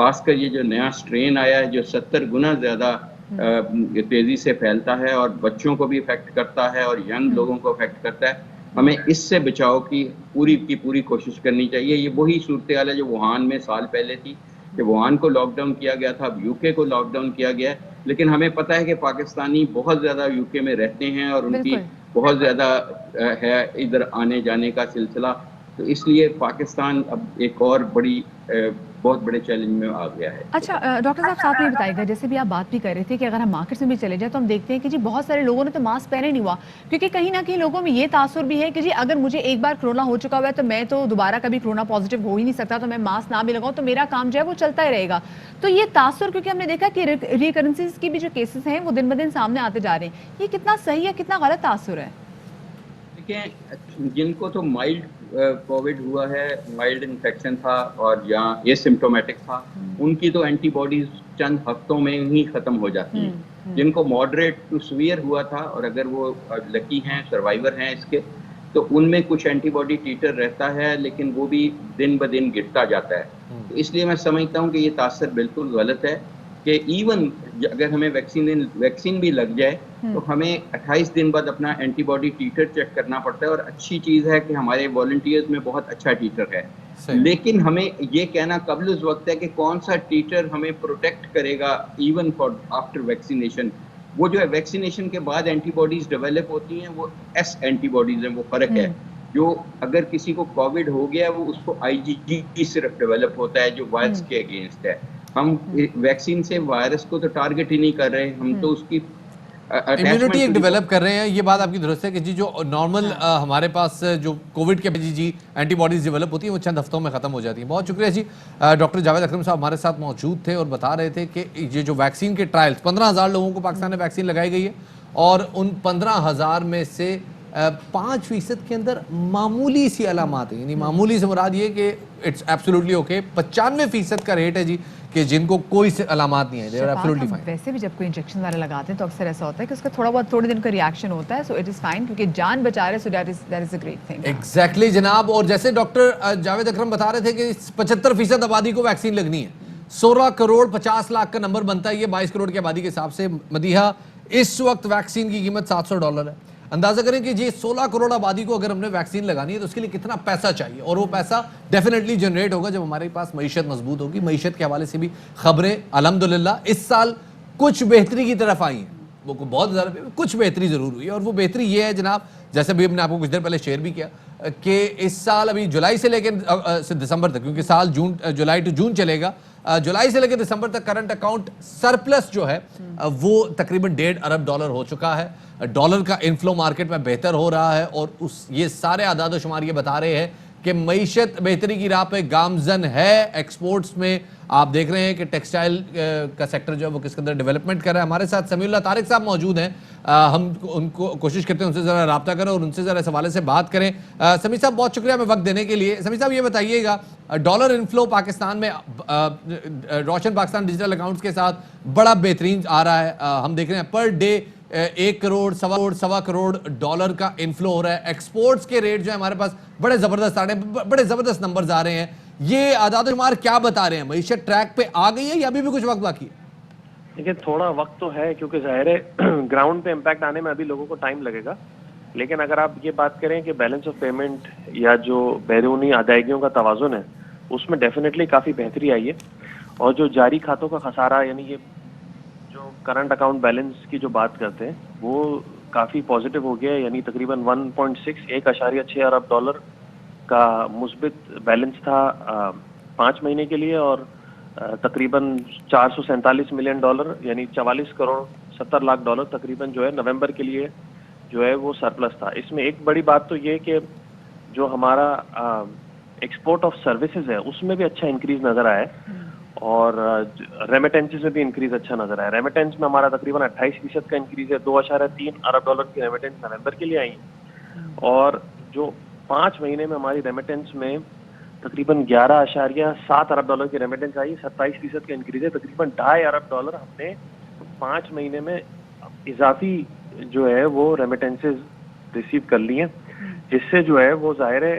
خاص کر یہ جو نیا سٹرین آیا ہے جو 70 گنا زیادہ تیزی سے پھیلتا ہے اور بچوں کو بھی افیکٹ کرتا ہے اور ینگ لوگوں کو افیکٹ کرتا ہے، ہمیں اس سے بچاؤ کی پوری کوشش کرنی چاہیے. یہ وہی صورتحال ہے جو ووہان میں سال پہلے تھی کہ ووہان کو لاک ڈاؤن کیا گیا تھا، اب UK کو لاک ڈاؤن کیا گیا ہے، لیکن ہمیں پتہ ہے کہ پاکستانی بہت زیادہ UK میں رہتے ہیں اور ان کی بہت زیادہ ہے ادھر آنے جانے کا سلسلہ، تو اس لیے پاکستان اب ایک اور بہت بڑے چیلنج میں آ گیا ہے. اچھا ڈاکٹر صاحب ساتھ میں بتائیے گا، جیسے بھی آپ بات بھی کر رہے تھے کہ اگر ہم مارکیٹ میں بھی چلے جائیں تو ہم دیکھتے ہیں کہ جی بہت سارے لوگوں نے تو ماسک پہنے نہیں ہوا، کیونکہ کہیں نہ کہیں لوگوں میں یہ تاثر بھی ہے کہ جی اگر مجھے ایک بار کرونا ہو چکا ہوا ہے تو میں تو دوبارہ کبھی کرونا پازیٹیو ہو ہی نہیں سکتا، تو میں ماسک نہ بھی لگاؤں تو میرا کام جو ہے وہ چلتا ہی رہے گا. تو یہ تاثر، کیونکہ ہم نے دیکھا کہ ریکرنسیز کی بھی جو کیسز ہیں وہ دن بدن سامنے آتے جا رہے ہیں، یہ کتنا صحیح ہے، کتنا غلط تاثر ہے؟ دیکھیں جن کو تو مائلڈ کووڈ ہوا ہے، مائلڈ انفیکشن تھا اور یہاں یہ سمٹومیٹک تھا، ان کی تو اینٹی باڈیز چند ہفتوں میں ہی ختم ہو جاتی ہیں. جن کو ماڈریٹ ٹو سویئر ہوا تھا اور اگر وہ لکی ہیں، سروائیور ہیں اس کے، تو ان میں کچھ اینٹی باڈی ٹیٹر رہتا ہے لیکن وہ بھی دن بدن گرتا جاتا ہے. تو اس لیے میں سمجھتا ہوں کہ یہ تاثر بالکل غلط ہے کہ ایون اگر ہمیں ویکسین بھی لگ جائے تو ہمیں 28 دن بعد اپنا اینٹی باڈی ٹیٹر چیک کرنا پڑتا ہے. اور اچھی چیز ہے کہ ہمارے والنٹیئرز میں بہت اچھا ٹیٹر ہے، لیکن ہمیں یہ کہنا قبل اس وقت ہے کہ کون سا ٹیٹر ہمیں پروٹیکٹ کرے گا ایون فار آفٹر ویکسینیشن. وہ جو ہے ویکسینیشن کے بعد اینٹی باڈیز ڈیولپ ہوتی ہیں، وہ ایس اینٹی باڈیز ہیں، وہ فرق ہے. جو اگر کسی کو کووڈ ہو گیا ہے وہ اس کو IgG صرف ڈیولپ ہوتا ہے جو وائرس کے اگینسٹ ہے. ہم ویکسین سے وائرس کو تو ٹارگٹ ہی نہیں کر رہے، ہم تو اس کی امیونٹی ایک ڈیولپ کر رہے ہیں. یہ بات آپ کی درست ہے کہ جی جو نارمل ہمارے پاس جو کووڈ کے جی اینٹی باڈیز ڈیولپ ہوتی ہیں وہ چند ہفتوں میں ختم ہو جاتی ہیں. بہت شکریہ جی. ڈاکٹر جاوید اکرم صاحب ہمارے ساتھ موجود تھے اور بتا رہے تھے کہ یہ جو ویکسین کے ٹرائلز 15,000 لوگوں کو پاکستان میں ویکسین لگائی گئی ہے اور ان 15,000 میں سے 5% کے اندر معمولی سی علامات ہیں. یعنی معمولی سے مراد یہ کہ اٹس ایبسولوٹلی اوکے. 95% کا ریٹ ہے جی کہ جن کو کوئی علامات نہیں ہے. ویسے بھی جب کوئی انجیکشن والا لگاتے ہیں تو اکثر ایسا ہوتا ہے کہ اس کا تھوڑے دن کا ریاکشن ہوتا ہے، سو اٹ از فائن کیونکہ جان بچا رہے، so that is a great thing. Exactly جناب. اور جیسے ڈاکٹر جاوید اکرم بتا رہے تھے کہ 75% آبادی کو ویکسین لگنی ہے. 16 کروڑ 50 لاکھ کا نمبر بنتا ہے یہ 22 کروڑ کی آبادی کے حساب سے. مدیحہ اس وقت ویکسین کی قیمت $700 ہے. اندازہ کریں کہ یہ 16 کروڑ آبادی کو اگر ہم نے ویکسین لگانی ہے تو اس کے لیے کتنا پیسہ چاہیے، اور وہ پیسہ ڈیفینیٹلی جنریٹ ہوگا جب ہمارے پاس معیشت مضبوط ہوگی. معیشت کے حوالے سے بھی خبریں الحمدللہ اس سال کچھ بہتری کی طرف آئی ہیں. وہ بہت زیادہ کچھ بہتری ضرور ہوئی ہے، اور وہ بہتری یہ ہے جناب، جیسے بھی ہم نے آپ کو کچھ دیر پہلے شیئر بھی کیا کہ اس سال ابھی جولائی سے لے کے دسمبر تک، کیونکہ سال جولائی ٹو جون چلے گا، جولائی سے لے کے دسمبر تک کرنٹ اکاؤنٹ سرپلس جو ہے وہ تقریباً $1.5 ارب ہو چکا ہے. ڈالر کا انفلو مارکیٹ میں بہتر ہو رہا ہے، اور یہ سارے اعداد و شمار یہ بتا رہے ہیں کہ معیشت بہتری کی راہ پہ گامزن ہے. ایکسپورٹس میں آپ دیکھ رہے ہیں کہ ٹیکسٹائل کا سیکٹر جو ہے وہ کس کے اندر ڈیولپمنٹ کر رہا ہے. ہمارے ساتھ سمیع اللہ طارق صاحب موجود ہیں، ہم ان کو کوشش کرتے ہیں ان سے ذرا رابطہ کریں اور ان سے ذرا اس حوالے سے بات کریں. سمیع صاحب بہت شکریہ ہمیں وقت دینے کے لیے. سمیع صاحب یہ بتائیے گا، ڈالر انفلو پاکستان میں روشن پاکستان ڈیجیٹل اکاؤنٹس کے ساتھ بڑا بہترین آ رہا ہے. ہم دیکھ رہے ہیں پر ڈے 1 کروڑ سوا کروڑ ڈالر کا انفلو ہو رہا ہے. ایکسپورٹس کے ریٹ جو ہے ہمارے پاس بڑے زبردست آ رہے ہیں، بڑے زبردست نمبرز آ رہے ہیں. یہ اعداد و شمار کیا بتا رہے ہیں؟ معیشت ٹریک پہ آ گئی ہے یا ابھی بھی کچھ وقت باقی ہے؟ دیکھیں تھوڑا وقت تو ہے کیونکہ ظاہر ہے گراؤنڈ پہ امپیکٹ آنے میں ابھی لوگوں کو ٹائم لگے گا، لیکن اگر آپ یہ بات کریں کہ بیلنس آف پیمنٹ یا جو بیرونی ادائیگیوں کا توازن ہے اس میں ڈیفینیٹلی کافی بہتری آئی ہے. اور جو جاری کھاتوں کا خسارہ، یعنی یہ جو کرنٹ اکاؤنٹ بیلنس کی جو بات کرتے ہیں وہ کافی پازیٹیو ہو گیا ہے. یعنی تقریباً 1.6 ارب کا مثبت بیلنس تھا 5 مہینے کے لیے، اور تقریباً $447 ملین یعنی 44 کروڑ 70 لاکھ تقریباً جو ہے نومبر کے لیے جو ہے وہ سرپلس تھا. اس میں ایک بڑی بات تو یہ کہ جو ہمارا ایکسپورٹ آف سروسز ہے اس میں بھی اچھا انکریز نظر آیا ہے، اور ریمیٹنسز میں بھی انکریز اچھا نظر آیا. ریمیٹنس میں ہمارا تقریباً 28% کا انکریز ہے. $2.3 ارب کی ریمیٹنس نومبر کے لیے آئی، اور جو 5 مہینے میں ہماری ریمیٹنس میں تقریباً $11.7 ارب کی ریمیٹنس آئی. 27% کا انکریز ہے. تقریباً $2.5 ارب ہم نے 5 مہینے میں اضافی جو ہے وہ ریمیٹنسز ریسیو کر لی ہیں، جس سے جو ہے وہ ظاہر ہے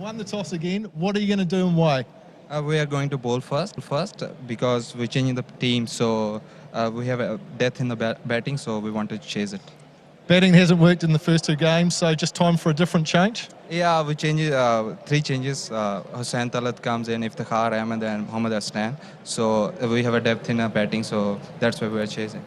Won the toss again. What are you going to do and why? We are going to bowl first because we're changing the team, so we have a depth in the batting, so we want to chase it. Batting hasn't worked in the first 2 games, so just time for a different change? Yeah, we change 3 changes. Hussain Talat comes in, Iftikhar Ahmed and Mohammad Aslan. So we have a depth in our batting, so that's why we are chasing.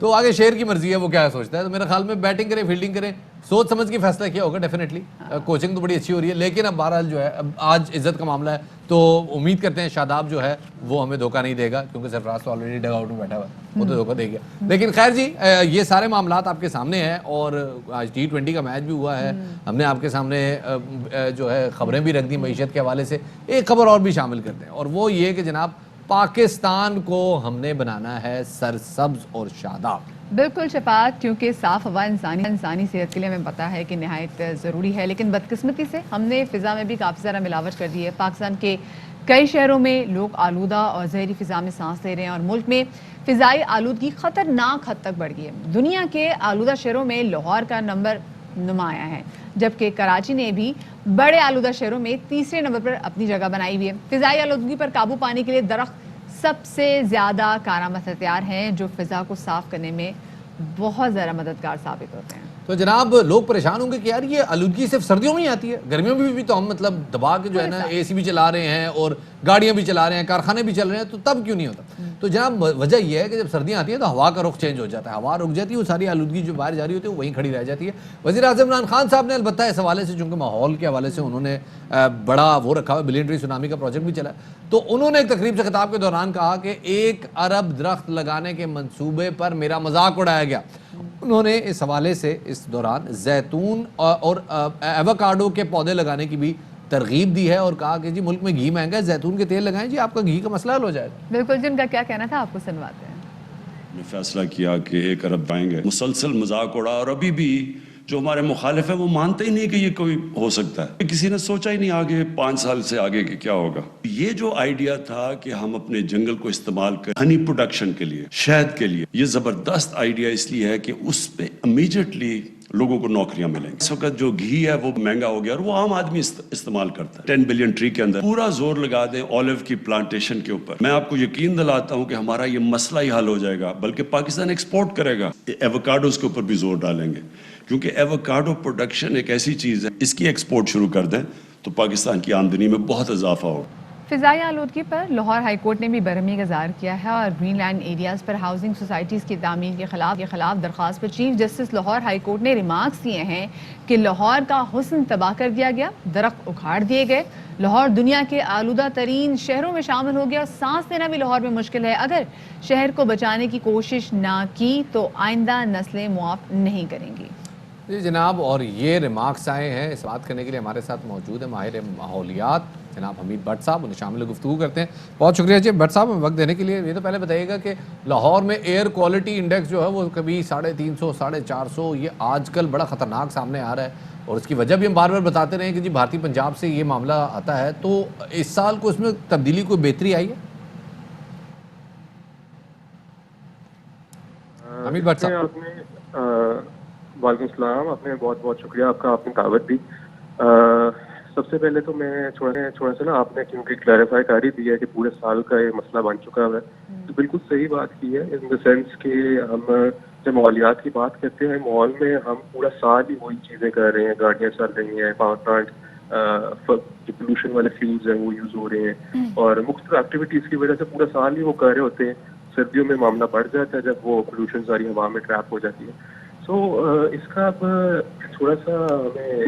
تو آگے شیر کی مرضی ہے وہ کیا سوچتا ہے. تو میرے خیال میں بیٹنگ کریں فیلڈنگ کریں سوچ سمجھ کے فیصلہ کیا ہوگا ڈیفینیٹلی. کوچنگ تو بڑی اچھی ہو رہی ہے لیکن اب بہرحال جو ہے اب آج عزت کا معاملہ ہے تو امید کرتے ہیں شاداب جو ہے وہ ہمیں دھوکہ نہیں دے گا کیونکہ سرفراز تو آلریڈی ڈگ آؤٹ میں بیٹھا ہوا ہے وہ تو دھوکہ دے گیا. لیکن خیر جی یہ سارے معاملات آپ کے سامنے ہیں اور آج T20 کا میچ بھی ہوا ہے. ہم نے آپ کے سامنے جو ہے خبریں بھی رکھ دی معیشت کے حوالے سے. ایک خبر اور بھی شامل کرتے ہیں اور وہ یہ کہ جناب پاکستان کو ہم نے بنانا ہے سرسبز اور شاداب. بالکل شفاعت, کیونکہ صاف ہوا انسانی صحت کے لیے ہمیں پتہ ہے کہ نہایت ضروری ہے, لیکن بدقسمتی سے ہم نے فضا میں بھی کافی زیادہ ملاوٹ کر دی ہے. پاکستان کے کئی شہروں میں لوگ آلودہ اور زہری فضا میں سانس لے رہے ہیں اور ملک میں فضائی آلودگی خطرناک حد تک بڑھ گئی ہے. دنیا کے آلودہ شہروں میں لاہور کا نمبر نمایاں ہے جبکہ کراچی نے بھی بڑے آلودہ شہروں میں تیسرے نمبر پر اپنی جگہ بنائی ہوئی ہے. فضائی آلودگی پر قابو پانے کے لیے درخت سب سے زیادہ کارآمد ہتھیار ہیں جو فضا کو صاف کرنے میں بہت زیادہ مددگار ثابت ہوتے ہیں. تو جناب لوگ پریشان ہوں گے کہ یار یہ آلودگی صرف سردیوں میں ہی آتی ہے, گرمیوں میں بھی تو ہم مطلب دبا کے جو ہے نا اے سی بھی چلا رہے ہیں اور گاڑیاں بھی چلا رہے ہیں, کارخانے بھی چل رہے ہیں, تو تب کیوں نہیں ہوتا؟ تو جناب وجہ یہ ہے کہ جب سردیاں آتی ہیں تو ہوا کا رخ چینج ہو جاتا ہے, ہوا رک جاتی ہے, وہ ساری آلودگی جو باہر جا رہی ہوتی ہے وہ وہیں کھڑی رہ جاتی ہے. وزیر اعظم عمران خان صاحب نے البتہ اس حوالے سے چونکہ ماحول کے حوالے سے انہوں نے بڑا وہ رکھا ہوا بلین ٹری سونامی کا پروجیکٹ بھی چلا, تو انہوں نے ایک تقریب سے خطاب کے دوران کہا کہ 1 ارب درخت لگانے کے منصوبے پر میرا مذاق اڑایا گیا. انہوں نے اس حوالے سے اس دوران زیتون اور ایووکاڈو کے پودے لگانے کی بھی ترغیب دی ہے اور کہا کہ جی ملک میں گھی مہنگا ہے, زیتون کے تیل لگائیں جی, آپ کا گھی کا مسئلہ حل ہو جائے گا. بالکل, جن کا کیا کہنا تھا آپ کو سنواتے ہیں. نے فیصلہ کیا کہ 1 ارب پائیں گے, مسلسل مذاق اڑا اور ابھی بھی جو ہمارے مخالف ہیں وہ مانتے ہی نہیں کہ یہ کوئی ہو سکتا ہے. کسی نے سوچا ہی نہیں آگے 5 سال سے آگے کہ کیا ہوگا. یہ جو آئیڈیا تھا کہ ہم اپنے جنگل کو استعمال کریں ہنی پروڈکشن کے لیے, شہد کے لیے, یہ زبردست آئیڈیا اس لیے ہے کہ اس پہ امیجیٹلی لوگوں کو نوکریاں ملیں گی. اس وقت جو گھی ہے وہ مہنگا ہو گیا اور وہ عام آدمی استعمال کرتا ہے. 10 بلین ٹری کے اندر پورا زور لگا دیں اولیو کی پلانٹیشن کے اوپر. میں آپ کو یقین دلاتا ہوں کہ ہمارا یہ مسئلہ ہی حل ہو جائے گا, بلکہ پاکستان ایکسپورٹ کرے گا. ایووکاڈوز کے اوپر بھی زور ڈالیں گے کیونکہ ایووکاڈو پروڈکشن ایک ایسی چیز ہے, اس کی ایکسپورٹ شروع کر دیں تو پاکستان کی آمدنی میں بہت اضافہ ہوگا. فضائی آلودگی پر لاہور ہائی کورٹ نے بھی برہمی کا اظہار کیا ہے اور گرین لینڈ ایریاز پر ہاؤسنگ سوسائٹیز کی تعمیر کے خلاف درخواست پر chief justice Lahore high court نے ریمارکس دیے ہیں کہ لاہور کا حسن تباہ کر دیا گیا, درخت اکھاڑ دیے گئے, لاہور دنیا کے آلودہ ترین شہروں میں شامل ہو گیا اور سانس لینا بھی لاہور میں مشکل ہے. اگر شہر کو بچانے کی کوشش نہ کی تو آئندہ نسلیں معاف نہیں کریں گی. جی جناب, اور یہ ریمارکس آئے ہیں اس بات کرنے کے لیے ہمارے ساتھ موجود ہے ماہر ماحولیات جناب حمید بٹ صاحب, انہیں شامل گفتگو کرتے ہیں. بہت شکریہ جی بٹ صاحب وقت دینے کے لیے. یہ تو پہلے بتائیے گا کہ لاہور میں ایئر کوالٹی انڈیکس جو ہے وہ کبھی 350 450 یہ آج کل بڑا خطرناک سامنے آ رہا ہے اور اس کی وجہ بھی ہم بار بار بتاتے رہے ہیں کہ جی بھارتی پنجاب سے یہ معاملہ آتا ہے, تو اس سال کو اس میں تبدیلی کوئی بہتری آئی ہے؟ حمید بٹ صاحب. وعلیکم السلام, آپ نے بہت بہت شکریہ آپ کا, آپ نے دعوت دی. سب سے پہلے تو میں تھوڑا سا نا آپ نے کیونکہ کلیریفائی کر ہی دیا ہے کہ پورے سال کا یہ مسئلہ بن چکا ہے, تو بالکل صحیح بات کی ہے ان دا سینس کہ ہم جب ماحولیات کی بات کرتے ہیں ماحول میں ہم پورا سال ہی وہی چیزیں کر رہے ہیں, گاڑیاں چل رہی ہیں, پاور پلانٹ جو پولوشن والے فیولز ہیں وہ یوز ہو رہے ہیں اور مختلف ایکٹیویٹیز کی وجہ سے پورا سال ہی وہ کر رہے ہوتے ہیں. سردیوں میں معاملہ بڑھ جاتا ہے جب وہ پولوشن ساری ہوا میں ٹریپ ہو جاتی ہے. تو اس کا اب تھوڑا سا ہمیں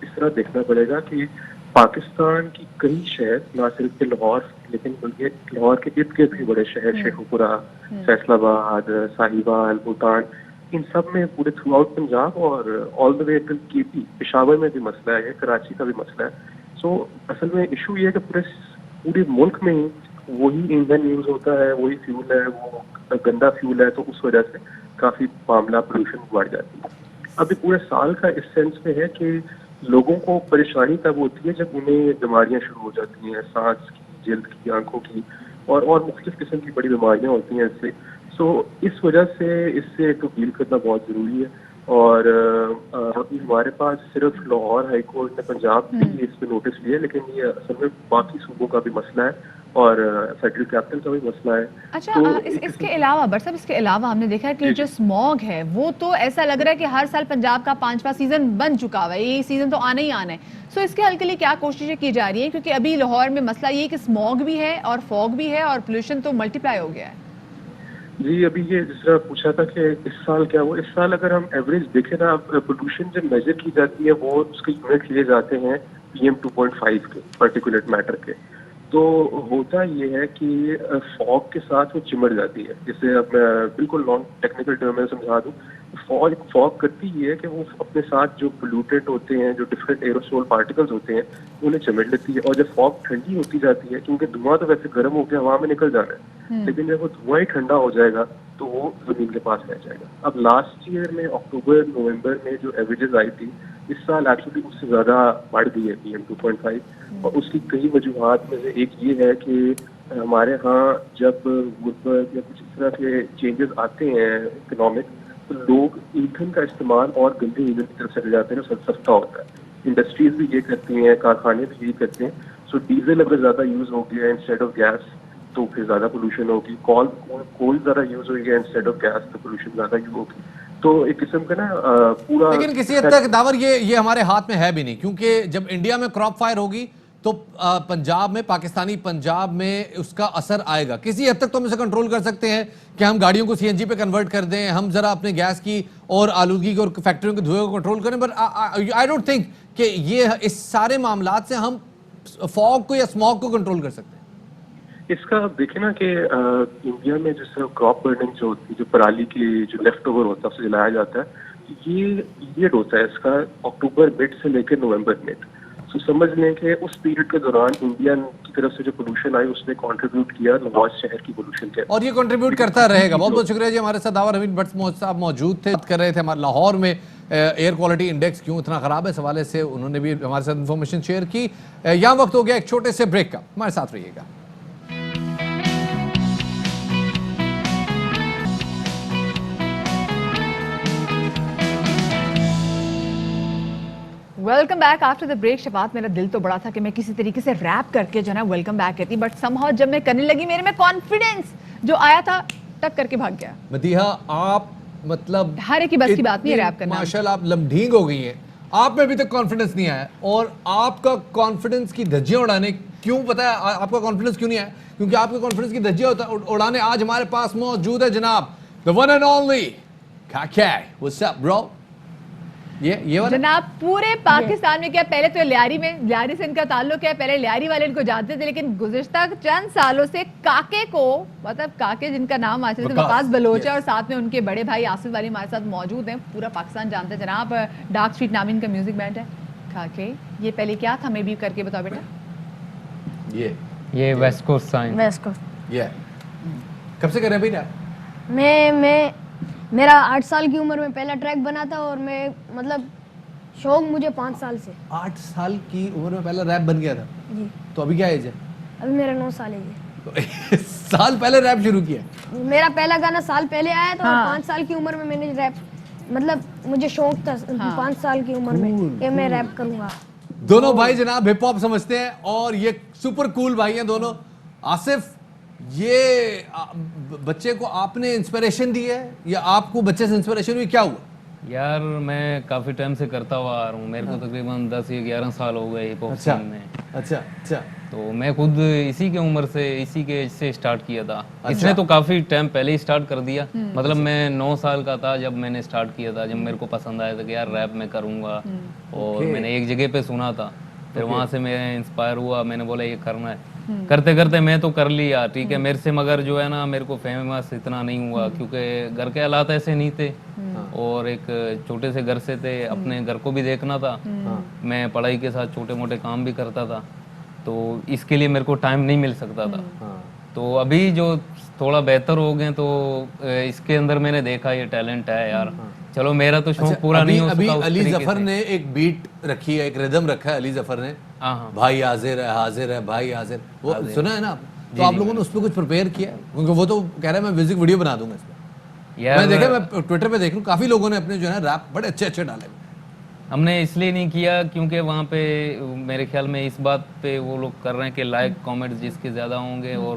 اس طرح دیکھنا پڑے گا کہ پاکستان کی کئی شہر, نہ صرف کہ لاہور لیکن بلکہ لاہور کے ارد گرد بھی بڑے شہر, شیخوپورہ, فیصل آباد, ساہیوال, ملتان, ان سب میں پورے تھرو آؤٹ پنجاب اور آل دا وے ٹو کے پی, پشاور میں بھی مسئلہ ہے, کراچی کا بھی مسئلہ ہے. سو اصل میں ایشو یہ ہے کہ پورے ملک میں ہی وہی ایندھن یوز ہوتا ہے, وہی فیول ہے, وہ گندا فیول ہے, تو اس وجہ سے کافی معاملہ پولوشن بڑھ جاتی ہے. ابھی پورے سال کا اس سینس میں ہے کہ لوگوں کو پریشانی تب ہوتی ہے جب انہیں بیماریاں شروع ہو جاتی ہیں, سانس کی, جلد کی, آنکھوں کی اور مختلف قسم کی بڑی بیماریاں ہوتی ہیں اس سے. سو اس وجہ سے اس سے تو ڈیل کرنا بہت ضروری ہے. اور ابھی ہمارے پاس صرف لاہور ہائی کورٹ نے پنجاب بھی اس پہ نوٹس لیا, لیکن یہ اصل میں باقی صوبوں کا بھی مسئلہ ہے اور فیڈرل کیپٹل کا بھی مسئلہ ہے. اچھا, اس کے علاوہ بٹ صاحب اس کے علاوہ ہم نے دیکھا ہے کہ جو اسموگ ہے وہ تو ایسا لگ رہا ہے کہ ہر سال پنجاب کا 5واں سیزن بن چکا ہوا ہے, یہ سیزن تو آنا ہی آنا ہے. سو اس کے حل کے لیے کیا کوششیں کی جا رہی ہیں, کیونکہ ابھی لاہور میں مسئلہ یہ کہ اسموگ بھی ہے اور فوگ بھی ہے اور پولوشن تو ملٹی پلائی ہو گیا ہے. جی ابھی یہ جس طرح پوچھا تھا کہ اس سال کیا ہوا، اس سال اگر ہم ایوریج دیکھیں نا، پولوشن جب میجر کی جاتی ہے وہ اس کے یونٹ لیے جاتے ہیں PM 2.5 کے پرٹیکولٹ میٹر کے. تو ہوتا یہ ہے کہ فاگ کے ساتھ وہ چمڑ جاتی ہے. جیسے اب میں بالکل نان ٹیکنیکل ٹرم میں سمجھا دوں، فاگ کرتی یہ ہے کہ وہ اپنے ساتھ جو پولوٹنٹ ہوتے ہیں، جو ڈفرینٹ ایروسول پارٹیکلز ہوتے ہیں، انہیں چمٹ لیتی ہے. اور جب فاگ ٹھنڈی ہوتی جاتی ہے، کیونکہ دھواں تو ویسے گرم ہو کے ہوا میں نکل جانا ہے، لیکن جب وہ دھواں ہی ٹھنڈا ہو جائے گا تو وہ زمین کے پاس رہ جائے گا. اب لاسٹ ایئر میں اکتوبر نومبر میں جو ایوریجز آئی تھی، اس سال ایکچولی اس سے زیادہ بڑھ گئی ہے PM 2.5. اور اس کی کئی وجوہات میں سے ایک یہ ہے کہ ہمارے ہاں جب غربت یا کچھ اس طرح کے چینجز آتے ہیں اکنامک، تو لوگ ایندھن کا استعمال اور گندے ایندھن کی طرف چلے جاتے ہیں جو سستا ہوتا ہے. انڈسٹریز بھی یہ کرتی ہیں، کارخانے بھی یہ کرتے ہیں. سو ڈیزل اگر زیادہ یوز ہو گیا انسٹیڈ آف گیس تو پھر زیادہ پولوشن ہوگی. کول زیادہ یوز ہو گیا انسٹیڈ آف گیس تو پولوشن زیادہ یوز ہوگی. تو ایک قسم کا نا پورا، لیکن کسی حد تک داور یہ ہمارے ہاتھ میں ہے بھی نہیں، کیونکہ جب انڈیا میں کراپ فائر ہوگی تو پنجاب میں، پاکستانی پنجاب میں اس کا اثر آئے گا. کسی حد تک تو ہم اسے کنٹرول کر سکتے ہیں کہ ہم گاڑیوں کو CNG پہ کنورٹ کر دیں، ہم ذرا اپنے گیس کی اور آلودگی اور فیکٹریوں کے دھوئے کو کنٹرول کریں. بٹ آئی ڈونٹ تھنک کہ یہ اس سارے معاملات سے ہم فاگ کو یا اسموگ کو کنٹرول کر سکتے ہیں. اس کا آپ دیکھیں نا کہ انڈیا میں جس طرح کراپ برننگ جو ہوتی ہے، جو پرالی کی جو لیفٹ اوور ہوتا ہے اس سے جلایا جاتا ہے، یہ پیریڈ ہوتا ہے اس کا اکتوبر مڈ سے لے کے نومبر مڈ. تو سمجھ لیں کہ اس پیریڈ کے دوران انڈیا کی طرف سے جو پولوشن آئی اس نے کنٹریبیوٹ کیا لاہور شہر کی پولوشن کے، اور یہ کنٹریبیوٹ کرتا رہے گا. بہت بہت شکریہ جی. ہمارے ساتھ داور حمید بٹ صاحب موجود تھے، کر رہے تھے ہمارے لاہور میں ایئر کوالٹی انڈیکس کیوں اتنا خراب ہے، اس حوالے سے انہوں نے بھی ہمارے ساتھ انفارمیشن شیئر کی. یہاں وقت ہو گیا ایک چھوٹے سے بریک کا، ہمارے ساتھ رہیے گا. Welcome back after the break. شفاعت میرا دل تو بڑا تھا کہ میں کسی طریقے سے ریپ کر کے جو ہے نا ویلکم بیک کہتی، بٹ سم ہاؤ جب میں کرنے لگی میرے میں کانفیڈنس جو آیا تھا ٹک کر کے بھاگ گیا. مدیحہ آپ مطلب ہر ایک کی بس کی بات نہیں ہے ریپ کرنا. ماشاءاللہ آپ لمڈھینگ ہو گئی ہیں، آپ میں ابھی تک کانفیڈنس نہیں آیا. اور آپ کا کانفیڈنس کی دھجیاں اڑانے کیوں، پتہ ہے آپ کا کانفیڈنس کیوں نہیں آیا؟ کیونکہ آپ کا کانفیڈنس کی دھجیاں اڑانے آج ہمارے پاس موجود ہے جناب the one and only Kake. What's up bro؟ یہ جناب پورے پاکستان میں کیا، پہلے تو لیاری سے ان کا تعلق ہے، پہلے لیاری والے ان کو جانتے تھے، لیکن گزشتہ چند سالوں سے کاکے کو، مطلب کاکے جن کا نام آج سے وقاص بلوچ ہے اور ساتھ میں ان کے بڑے بھائی آصف والی ہمارے ساتھ موجود ہیں، پورا پاکستان جانتا ہے. جناب ڈارک اسٹریٹ نامی ان کا میوزک بینڈ ہے. کاکے یہ پہلے کیا تھا، میں بھی کر کے بتاؤ بیٹا. یہ west coast sign. West coast. کب سے کر رہے ہیں بھائی؟ میں میرا 8 سال کی عمر میں پہلا ٹریک بنا تھا، اور میں مطلب شوق مجھے 5 سال سے. 8 سال کی عمر میں پہلا ریپ بن گیا تھا جی. تو ابھی کیا ایج ہے؟ ابھی میرا 9 سال ہے جی. سال پہلے ریپ شروع کیا؟ میرا پہلا گانا سال پہلے آیا تھا، اور 5 سال کی عمر میں نے ریپ، مطلب مجھے شوق تھا 5 سال کی عمر میں کہ میں ریپ کروں گا. دونوں بھائی جناب ہپ ہاپ سمجھتے ہیں اور یہ سپر کول بھائی ہیں دونوں. آصف، یہ بچے کو آپ نے انسپریشن دی ہے یا آپ کو بچے سے انسپریشن ہوئی، کیا ہوا؟ یار میں کافی ٹائم سے کرتا ہوا آ رہا ہوں، میرے کو تقریباً 10 یا 11 سال ہو گئے ہپ ہاپ سین میں. اچھا. تو میں خود اسی کی عمر سے، اسی کے ایج سے اسٹارٹ کیا تھا. اس نے تو کافی ٹائم پہلے ہی اسٹارٹ کر دیا. مطلب میں 9 سال کا تھا جب میں نے اسٹارٹ کیا تھا، جب میرے کو پسند آیا تھا کہ یار ریپ میں کروں گا. اور میں نے ایک جگہ پہ سنا تھا، پھر وہاں سے میں انسپائر ہوا، میں نے بولا یہ کرنا ہے. کرتے کرتے میں تو کر لیا ٹھیک ہے میرے سے، مگر جو ہے نا میرے کو فیمس اتنا نہیں ہوا کیونکہ گھر کے حالات ایسے نہیں تھے اور ایک چھوٹے سے گھر سے تھے، اپنے گھر کو بھی دیکھنا تھا، میں پڑھائی کے ساتھ چھوٹے موٹے کام بھی کرتا تھا، تو اس کے لیے میرے کو ٹائم نہیں مل سکتا تھا. تو ابھی جو تھوڑا بہتر ہو گئے تو اس کے اندر میں نے دیکھا یہ ٹیلنٹ ہے یار. چلو میرا تو شوق پورا نہیں ہو سکا. ابھی علی ظفر نے ایک بیٹ رکھی ہے، ایک ردم رکھا ہے علی ظفر نے، بھائی حاضر ہے بھائی حاضر، وہ سنا ہے نا آپ؟ تو آپ لوگوں نے اس پہ کچھ پریپیئر کیا ہے؟ کیونکہ وہ تو کہہ رہا ہے میں میوزک ویڈیو بنا دوں گا اس پہ. میں دیکھا، میں ٹویٹر پہ دیکھ رہا ہوں کافی لوگوں نے اپنے جو ہے نا ریپ بڑے اچھے ڈالے. ہم نے اس لیے نہیں کیا کیونکہ وہاں پہ میرے خیال میں اس بات پہ وہ لوگ کر رہے ہیں کہ لائک کامنٹس جس کے زیادہ ہوں گے اور